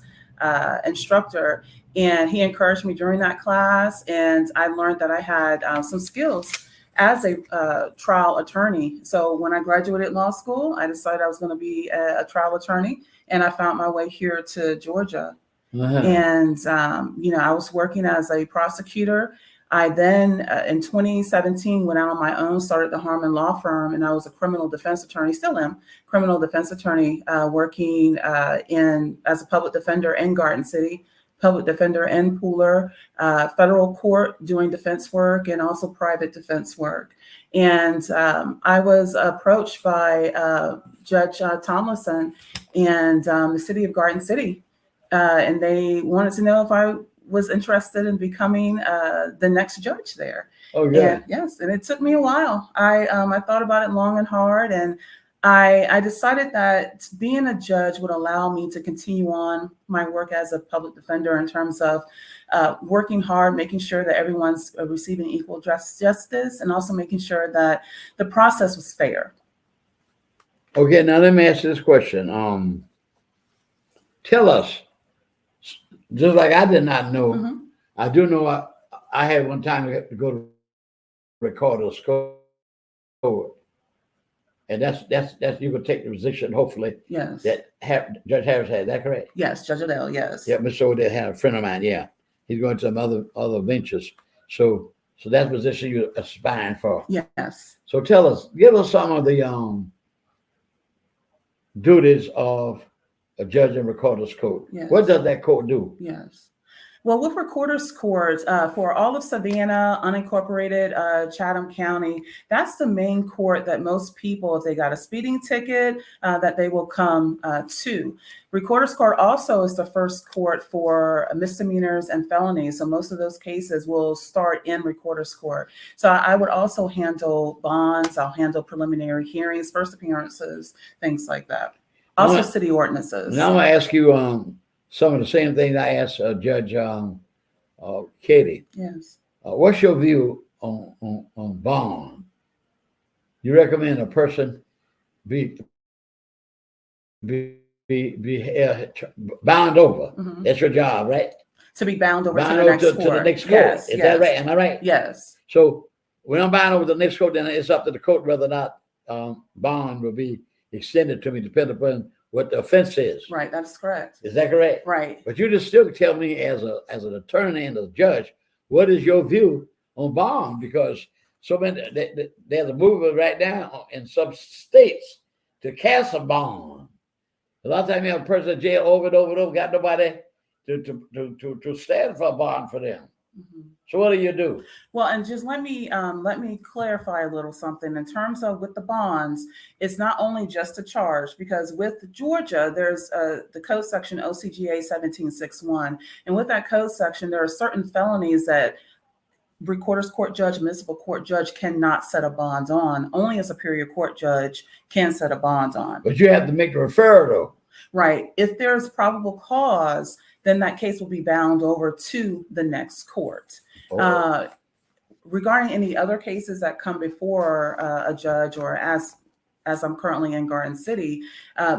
Speaker 7: instructor. And he encouraged me during that class, and I learned that I had some skills as a trial attorney. So when I graduated law school, I decided I was going to be a trial attorney, and I found my way here to Georgia. And, I was working as a prosecutor. I then, in 2017, went out on my own, started the Harmon law firm, and I was a criminal defense attorney, still am, criminal defense attorney, working as a public defender in Garden City, public defender and pooler, federal court doing defense work, and also private defense work. And I was approached by Judge Tomlinson and the city of Garden City, and they wanted to know if I was interested in becoming the next judge there.
Speaker 1: Oh, yeah.
Speaker 7: And yes, and it took me a while. I thought about it long and hard, and I decided that being a judge would allow me to continue on my work as a public defender in terms of working hard, making sure that everyone's receiving equal justice, and also making sure that the process was fair.
Speaker 1: Okay, now let me ask you this question. Tell us, just like I did not know,
Speaker 7: Mhm.
Speaker 1: I do know I had one time to go to Recorder's Code. And that's you could take the position, hopefully,
Speaker 7: Yes.
Speaker 1: that Judge Harris had. Is that correct?
Speaker 7: Yes, Judge Adele, yes.
Speaker 1: Yeah, Mr. Odell had a friend of mine. Yeah, he's going to some other ventures. So that's the position you're aspiring for.
Speaker 7: Yes.
Speaker 1: So give us some of the duties of a judge in Recorder's Court.
Speaker 7: Yes.
Speaker 1: What does that court do?
Speaker 7: Yes. Well, with Recorder's Court, for all of Savannah, unincorporated Chatham County, that's the main court that most people, if they got a speeding ticket, that they will come to. Recorder's Court also is the first court for misdemeanors and felonies. So most of those cases will start in Recorder's Court. So I would also handle bonds. I'll handle preliminary hearings, first appearances, things like that. Also city ordinances.
Speaker 1: Now I'm going to ask you some of the same things I asked Judge Katie.
Speaker 7: Yes.
Speaker 1: What's your view on bond? You recommend a person be bound over?
Speaker 7: Mhm.
Speaker 1: That's your job, right?
Speaker 7: To be bound over
Speaker 1: Bound
Speaker 7: to the
Speaker 1: over
Speaker 7: next
Speaker 1: to
Speaker 7: court.
Speaker 1: the next court.
Speaker 7: Yes,
Speaker 1: Is
Speaker 7: yes.
Speaker 1: that right? Am I right?
Speaker 7: Yes.
Speaker 1: So when I'm bound over to the next court, then it's up to the court whether or not bond will be extended to me, depending upon what the offense is.
Speaker 7: Right. That's correct.
Speaker 1: Is that correct?
Speaker 7: Right.
Speaker 1: But you just still tell me as an attorney and a judge, what is your view on bond? Because so many there's a movement right now in some states to cast a bond. A lot of times you have a person in jail over and over and over, got nobody to stand for a bond for them.
Speaker 7: Mhm.
Speaker 1: So what do you do?
Speaker 7: Well, and just let me clarify a little something in terms of with the bonds. It's not only just a charge, because with Georgia, there's the code section OCGA 1761, and with that code section, there are certain felonies that Recorder's Court judge, municipal court judge cannot set a bond on. Only a superior court judge can set a bond on.
Speaker 1: But you have to make the referral though.
Speaker 7: Right. If there's probable cause, then that case will be bound over to the next court.
Speaker 1: Oh.
Speaker 7: Regarding any other cases that come before a judge, or as I'm currently in Garden City,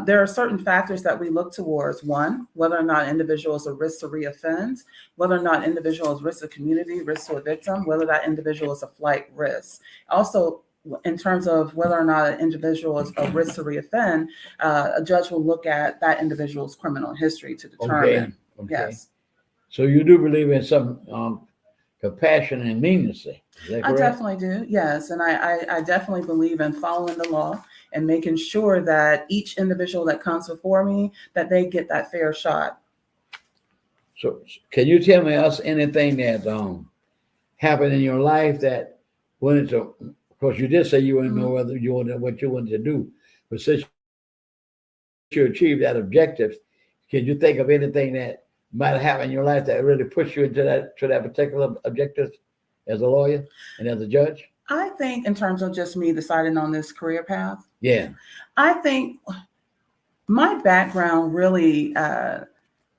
Speaker 7: there are certain factors that we look towards. One, whether or not individual is a risk to reoffend, whether or not individual is risk to community, risk to a victim, whether that individual is a flight risk. Also, in terms of whether or not an individual is a risk to reoffend, a judge will look at that individual's criminal history to determine.
Speaker 1: Okay.
Speaker 7: Yes.
Speaker 1: So you do believe in some compassion and leniency. Is that
Speaker 7: I
Speaker 1: correct?
Speaker 7: definitely do. Yes. And I definitely believe in following the law and making sure that each individual that comes before me, that they get that fair shot.
Speaker 1: So can you tell me anything that happened in your life that went into, of course you did say you didn't know whether you wanted what you wanted to do, but since you achieved that objective, can you think of anything that might have happened in your life that really pushed you into that particular objective as a lawyer and as a judge?
Speaker 7: I think in terms of just me deciding on this career path,
Speaker 1: Yeah.
Speaker 7: I think my background really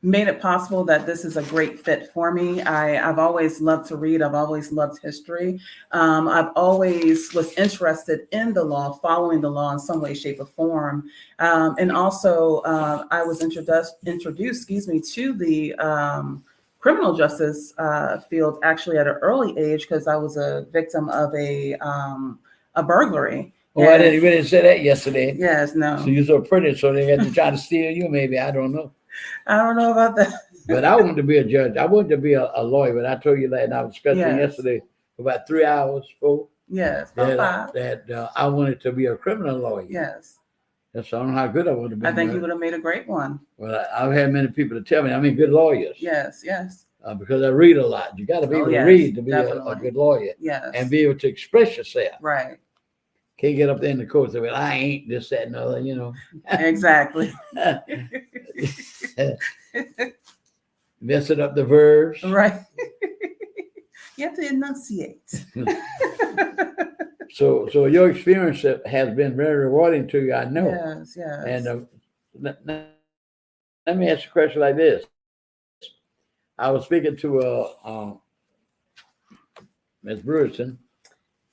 Speaker 7: made it possible that this is a great fit for me. I've always loved to read. I've always loved history. I've always was interested in the law, following the law in some way, shape, or form. And also, I was introduced, to the criminal justice field actually at an early age, because I was a victim of a burglary.
Speaker 1: Oh, I didn't say that yesterday.
Speaker 7: Yes, no.
Speaker 1: So you're so pretty, so they had to try to steal you, maybe. I don't know.
Speaker 7: I don't know about that.
Speaker 1: But I wanted to be a judge. I wanted to be a lawyer, but I told you that, and I was discussing yesterday for about 3 hours,
Speaker 7: Yes, about 5.
Speaker 1: that I wanted to be a criminal lawyer.
Speaker 7: Yes.
Speaker 1: Yes, I don't know how good I would have been.
Speaker 7: I think you
Speaker 1: but-
Speaker 7: would have made a great one.
Speaker 1: Well, I've had many people to tell me, I mean, good lawyers.
Speaker 7: Yes, yes,
Speaker 1: Because I read a lot. You got to be
Speaker 7: Oh,
Speaker 1: able
Speaker 7: yes,
Speaker 1: to read to be a
Speaker 7: definitely.
Speaker 1: good lawyer
Speaker 7: yes.
Speaker 1: and be able to express yourself.
Speaker 7: Right.
Speaker 1: Can't get up there in the court and say, well, I ain't this, that, and the other, you know.
Speaker 7: Exactly.
Speaker 1: Messing up the verbs.
Speaker 7: Right. You have to enunciate.
Speaker 1: So your experience has been very rewarding to you, I know.
Speaker 7: Yes, yes.
Speaker 1: And let me ask you a question like this. I was speaking to Ms. Brewington,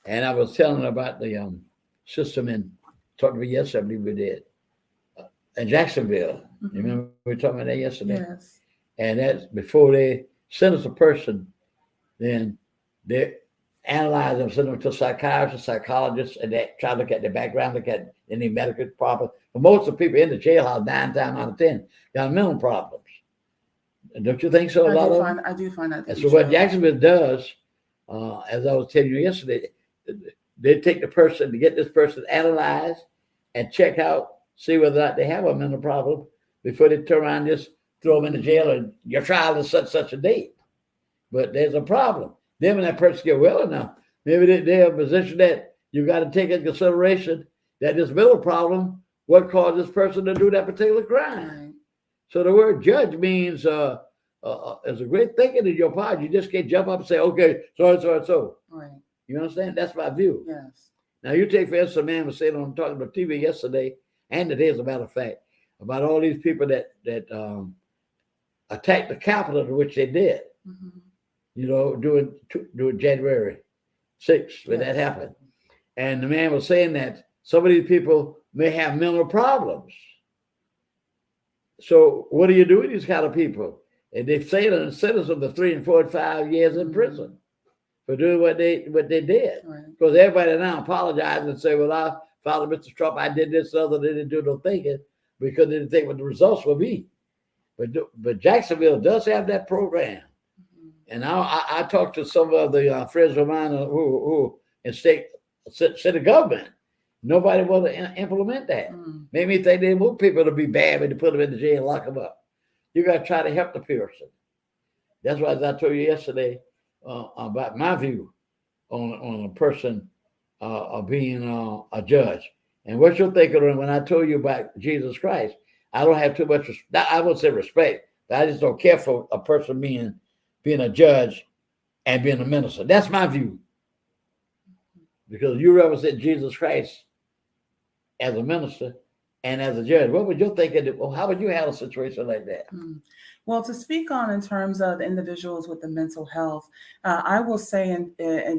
Speaker 1: and I was telling her about the system in, talked to me yesterday, we did, in Jacksonville.
Speaker 7: Mhm.
Speaker 1: You remember we were talking about that yesterday?
Speaker 7: Yes.
Speaker 1: And that's before they sentence a person, then they analyze them, send them to psychiatrists, psychologists, and they try to look at their background, look at any medical problems. But most of the people in the jailhouse, 9 times out of 10, got mental problems. Don't you think so?
Speaker 7: I do find that. to
Speaker 1: And
Speaker 7: be
Speaker 1: so what
Speaker 7: true.
Speaker 1: Jacksonville does, as I was telling you yesterday, they take the person to get this person analyzed and check out, see whether or not they have a mental problem before they turn around and just throw them in the jail and your trial is such a date. But there's a problem. Then when that person get well enough, maybe they're in a position that you got to take into consideration that this mental problem, what caused this person to do that particular crime.
Speaker 7: Right.
Speaker 1: So the word judge means there's a great thinking in your part. You just can't jump up and say, okay, so.
Speaker 7: Right.
Speaker 1: You understand? That's my view.
Speaker 7: Yes.
Speaker 1: Now you take, for instance, a man was saying on talking about TV yesterday and today, as a matter of fact, about all these people that attacked the Capitol, which they did.
Speaker 7: Mm-hmm.
Speaker 1: You know, during January 6th when that
Speaker 7: Yes.
Speaker 1: happened. And the man was saying that some of these people may have mental problems. So what do you do with these kind of people? And they say to sentence them to 3 and 4 and 5 years in prison for doing what they did.
Speaker 7: Right.
Speaker 1: Because everybody now apologizes and say, well, I followed Mr. Trump, I did this other, they didn't do no thinking because they didn't think what the results would be. But Jacksonville does have that program. And I talked to some of the friends of mine who in city government. Nobody want to implement that.
Speaker 7: Mm.
Speaker 1: Made me think they want people to be bad and to put them in the jail and lock them up. You got to try to help the person. That's why, as I told you yesterday, about my view on a person being a judge. And what you're thinking when I told you about Jesus Christ, I don't have too much, I won't say respect, but I just don't care for a person being a judge and being a minister. That's my view. Because you represent Jesus Christ as a minister and as a judge. What would you think how would you handle a situation like that?
Speaker 7: Mm. Well, to speak on in terms of individuals with the mental health, I will say, and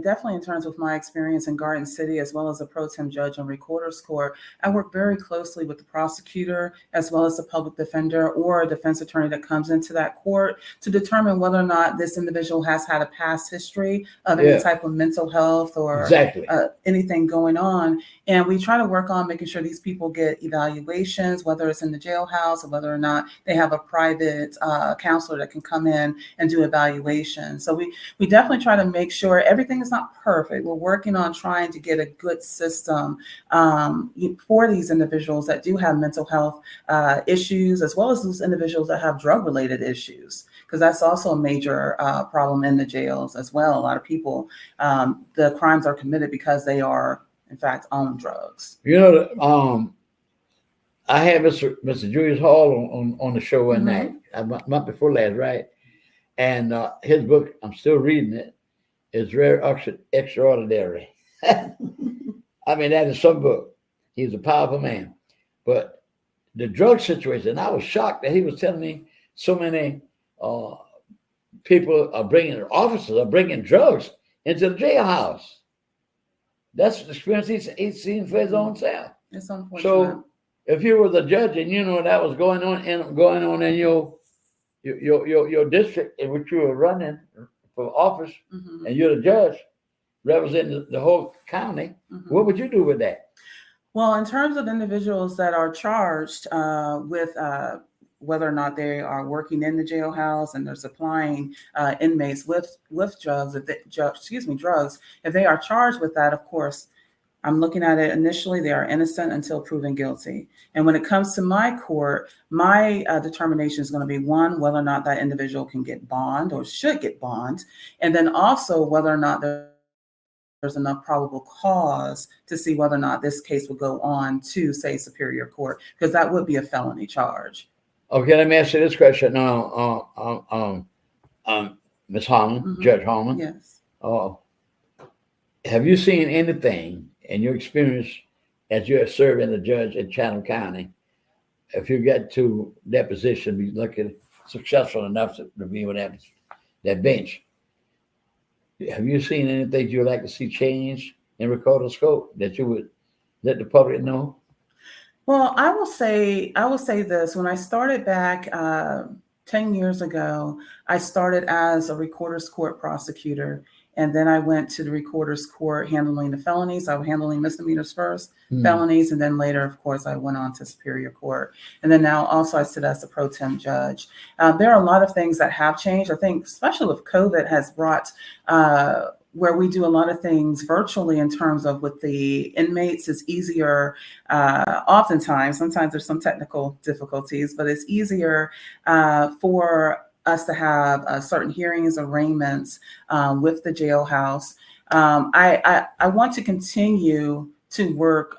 Speaker 7: definitely in terms of my experience in Garden City, as well as a pro tem judge and recorder's court, I work very closely with the prosecutor, as well as the public defender or a defense attorney that comes into that court to determine whether or not this individual has had a past history of any type of mental health or
Speaker 1: Exactly.
Speaker 7: anything going on. And we try to work on making sure these people get evaluations, whether it's in the jailhouse or whether or not they have a private counselor that can come in and do evaluation. So we definitely try to make sure everything is not perfect. We're working on trying to get a good system for these individuals that do have mental health issues, as well as those individuals that have drug-related issues, because that's also a major problem in the jails as well. A lot of people, the crimes are committed because they are, in fact, on drugs.
Speaker 1: You know, I had Mr. Julius Hall on the show one night, a month before last, right? And his book, I'm still reading it, is very extraordinary. I mean, that is some book. He's a powerful man. But the drug situation, I was shocked that he was telling me so many officers are bringing drugs into the jailhouse. That's the experience he's seen for his own self.
Speaker 7: It's unfortunate.
Speaker 1: So if you were the judge and you know that was going on in your district in which you were running for office, and you're the judge representing the whole county, what would you do with that?
Speaker 7: Well, in terms of individuals that are charged with whether or not they are working in the jailhouse and they're supplying inmates with drugs, drugs, if they are charged with that, of course, I'm looking at it initially, they are innocent until proven guilty. And when it comes to my court, my determination is going to be one, whether or not that individual can get bond or should get bond. And then also whether or not there's enough probable cause to see whether or not this case will go on to, say, Superior Court, because that would be a felony charge.
Speaker 1: Okay, let me ask you this question now, Ms. Harmon, Judge Harmon.
Speaker 7: Yes.
Speaker 1: Have you seen anything in your experience as you're serving a judge in Chatham County, if you get to that position, be looking successful enough to be on that bench? Have you seen anything you'd like to see change in recorder scope that you would let the public know?
Speaker 7: Well, I will say this. When I started back 10 years ago, I started as a recorder's court prosecutor. And then I went to the recorder's court handling the felonies. I was handling misdemeanors first, felonies, and then later, of course, I went on to Superior Court. And then now also I sit as the pro tem judge. There are a lot of things that have changed. I think especially with COVID has brought where we do a lot of things virtually in terms of with the inmates. It's easier oftentimes. Sometimes there's some technical difficulties, but it's easier for us to have certain hearings, arraignments with the jailhouse. I want to continue to work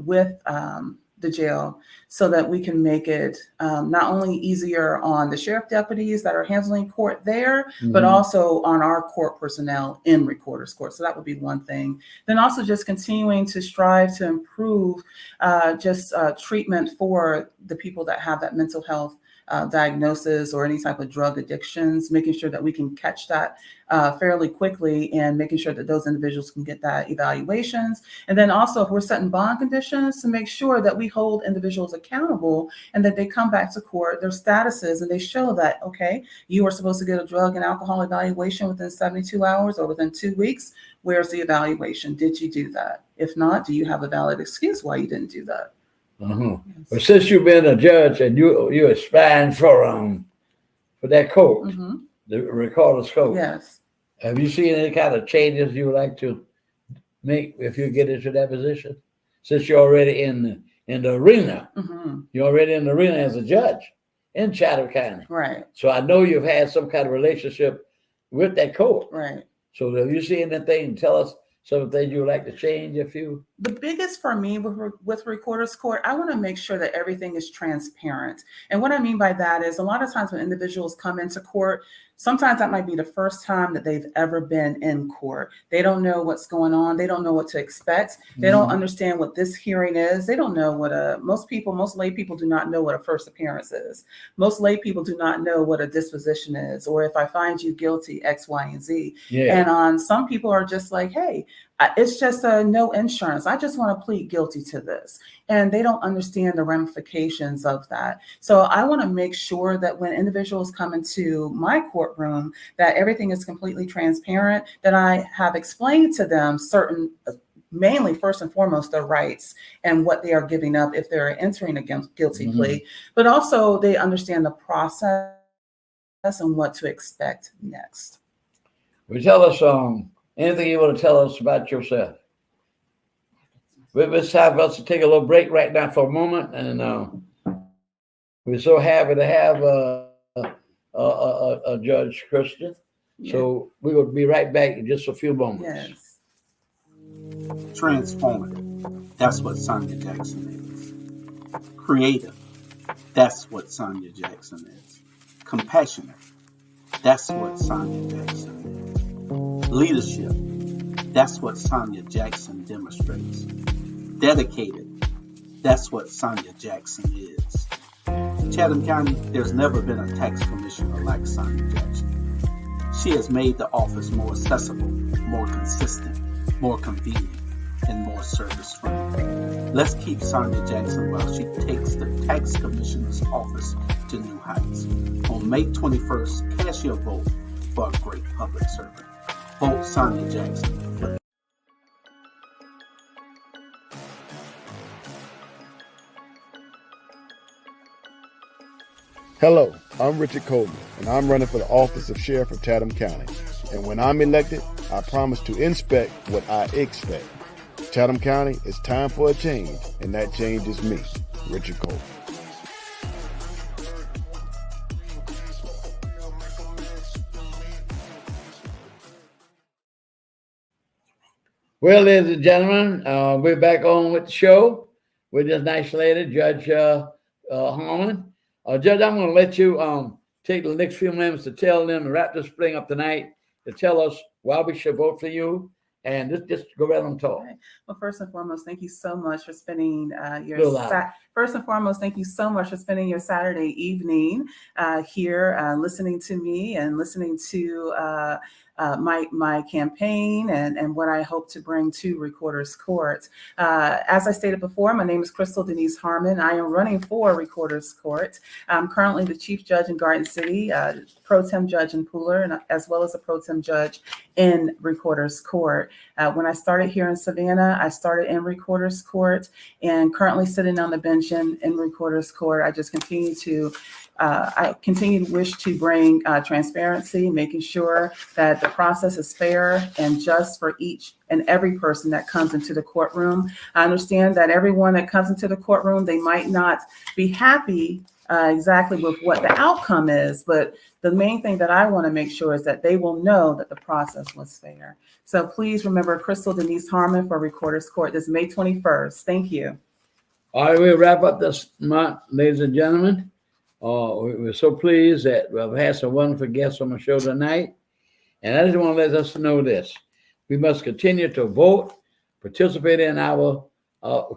Speaker 7: with the jail so that we can make it not only easier on the sheriff deputies that are handling court there, but also on our court personnel in recorder's court. So that would be one thing. Then also just continuing to strive to improve treatment for the people that have that mental health diagnosis or any type of drug addictions, making sure that we can catch that fairly quickly and making sure that those individuals can get that evaluations. And then also if we're setting bond conditions, to make sure that we hold individuals accountable and that they come back to court, their statuses, and they show that, okay, you were supposed to get a drug and alcohol evaluation within 72 hours or within 2 weeks. Where's the evaluation? Did you do that? If not, do you have a valid excuse why you didn't do that?
Speaker 1: Yes. But since you've been a judge and you're aspiring for that court, the recorder's court.
Speaker 7: Yes.
Speaker 1: Have you seen any kind of changes you would like to make if you get into that position? Since you're already in the arena, you're already in the arena as a judge in Chatham County.
Speaker 7: Right.
Speaker 1: So I know you've had some kind of relationship with that court.
Speaker 7: Right.
Speaker 1: So have you seen anything? Tell us some of the things you would like to change if you.
Speaker 7: The biggest for me with recorder's court, I want to make sure that everything is transparent. And what I mean by that is a lot of times when individuals come into court, sometimes that might be the first time that they've ever been in court. They don't know what's going on. They don't know what to expect. They don't understand what this hearing is. They don't know what most lay people do not know what a first appearance is. Most lay people do not know what a disposition is, or if I find you guilty, X, Y, and Z. Yeah. And some people are just like, hey, it's just no insurance. I just want to plead guilty to this. And they don't understand the ramifications of that. So I want to make sure that when individuals come into my courtroom, that everything is completely transparent, that I have explained to them certain, mainly first and foremost, their rights and what they are giving up if they're entering a guilty plea, but also they understand the process and what to expect next.
Speaker 1: Well, tell us anything you want to tell us about yourself. Let's have us to take a little break right now for a moment, and we're so happy to have a Judge Christian. Yeah. So we're going to be right back in just a few moments.
Speaker 7: Yes.
Speaker 3: Transformative. That's what Sonia Jackson is. Creative. That's what Sonia Jackson is. Compassionate. That's what Sonia Jackson is. Leadership. That's what Sonia Jackson demonstrates. Dedicated. That's what Sonia Jackson is. Chatham County, there's never been a tax commissioner like Sonia Jackson. She has made the office more accessible, more consistent, more convenient, and more service-friendly. Let's keep Sonia Jackson while she takes the tax commissioner's office to new heights. On May 21st, cast your vote for a great public servant. Vote Sonia Jackson.
Speaker 4: Hello, I'm Richard Coleman, and I'm running for the office of Sheriff of Chatham County. And when I'm elected, I promise to inspect what I expect. Chatham County, it's time for a change, and that change is me, Richard Coleman.
Speaker 1: Well, ladies and gentlemen, we're back on with the show with this nice lady, Judge Harmon. Judge, I'm going to let you take the next few minutes to tell them, to wrap this thing up tonight, to tell us why we should vote for you, and just go right on talk.
Speaker 7: Okay. Well, first and foremost, thank you so much for spending First and foremost, thank you so much for spending your Saturday evening here, listening to me and listening to my campaign and what I hope to bring to Recorder's Court. As I stated before, my name is Crystal Denise Harmon. I am running for Recorder's Court. I'm currently the Chief Judge in Garden City, Pro Tem Judge in Pooler, and as well as a Pro Tem Judge in Recorder's Court. When I started here in Savannah, I started in Recorder's Court, and currently sitting on the bench in Recorder's Court. I just continue to wish to bring transparency, making sure that the process is fair and just for each and every person that comes into the courtroom. I understand that everyone that comes into the courtroom, they might not be happy exactly with what the outcome is, but the main thing that I want to make sure is that they will know that the process was fair. So please remember Crystal Denise Harmon for Recorder's Court this May 21st. Thank you.
Speaker 1: All right, we'll wrap up this month, ladies and gentlemen. We're so pleased that we've had some wonderful guests on the show tonight. And I just want to let us know this. We must continue to vote, participate in our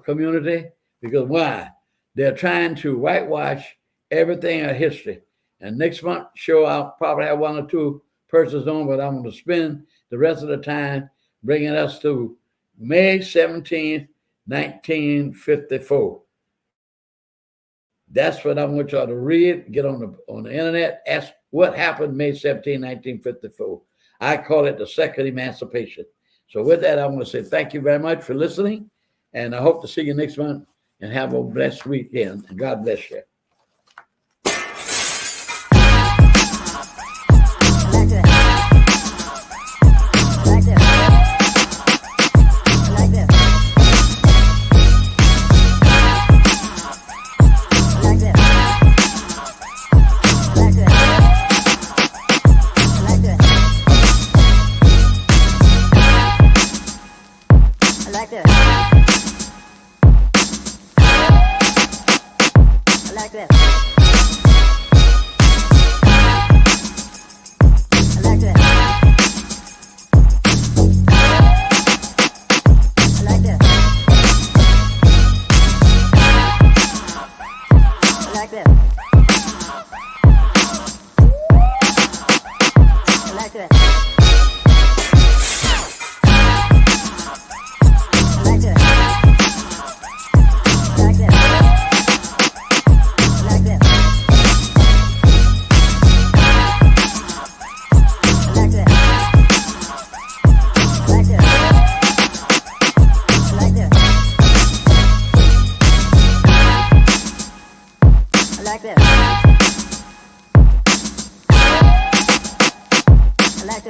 Speaker 1: community, because why? They're trying to whitewash everything in history. And next month show, I'll probably have one or two persons on, but I'm going to spend the rest of the time bringing us to May 17th, 1954. That's what I want y'all to read, get on the internet, ask what happened May 17, 1954. I call it the Second Emancipation. So with that, I want to say thank you very much for listening, and I hope to see you next month, and have a blessed weekend, and God bless you.
Speaker 6: I like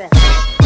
Speaker 6: that.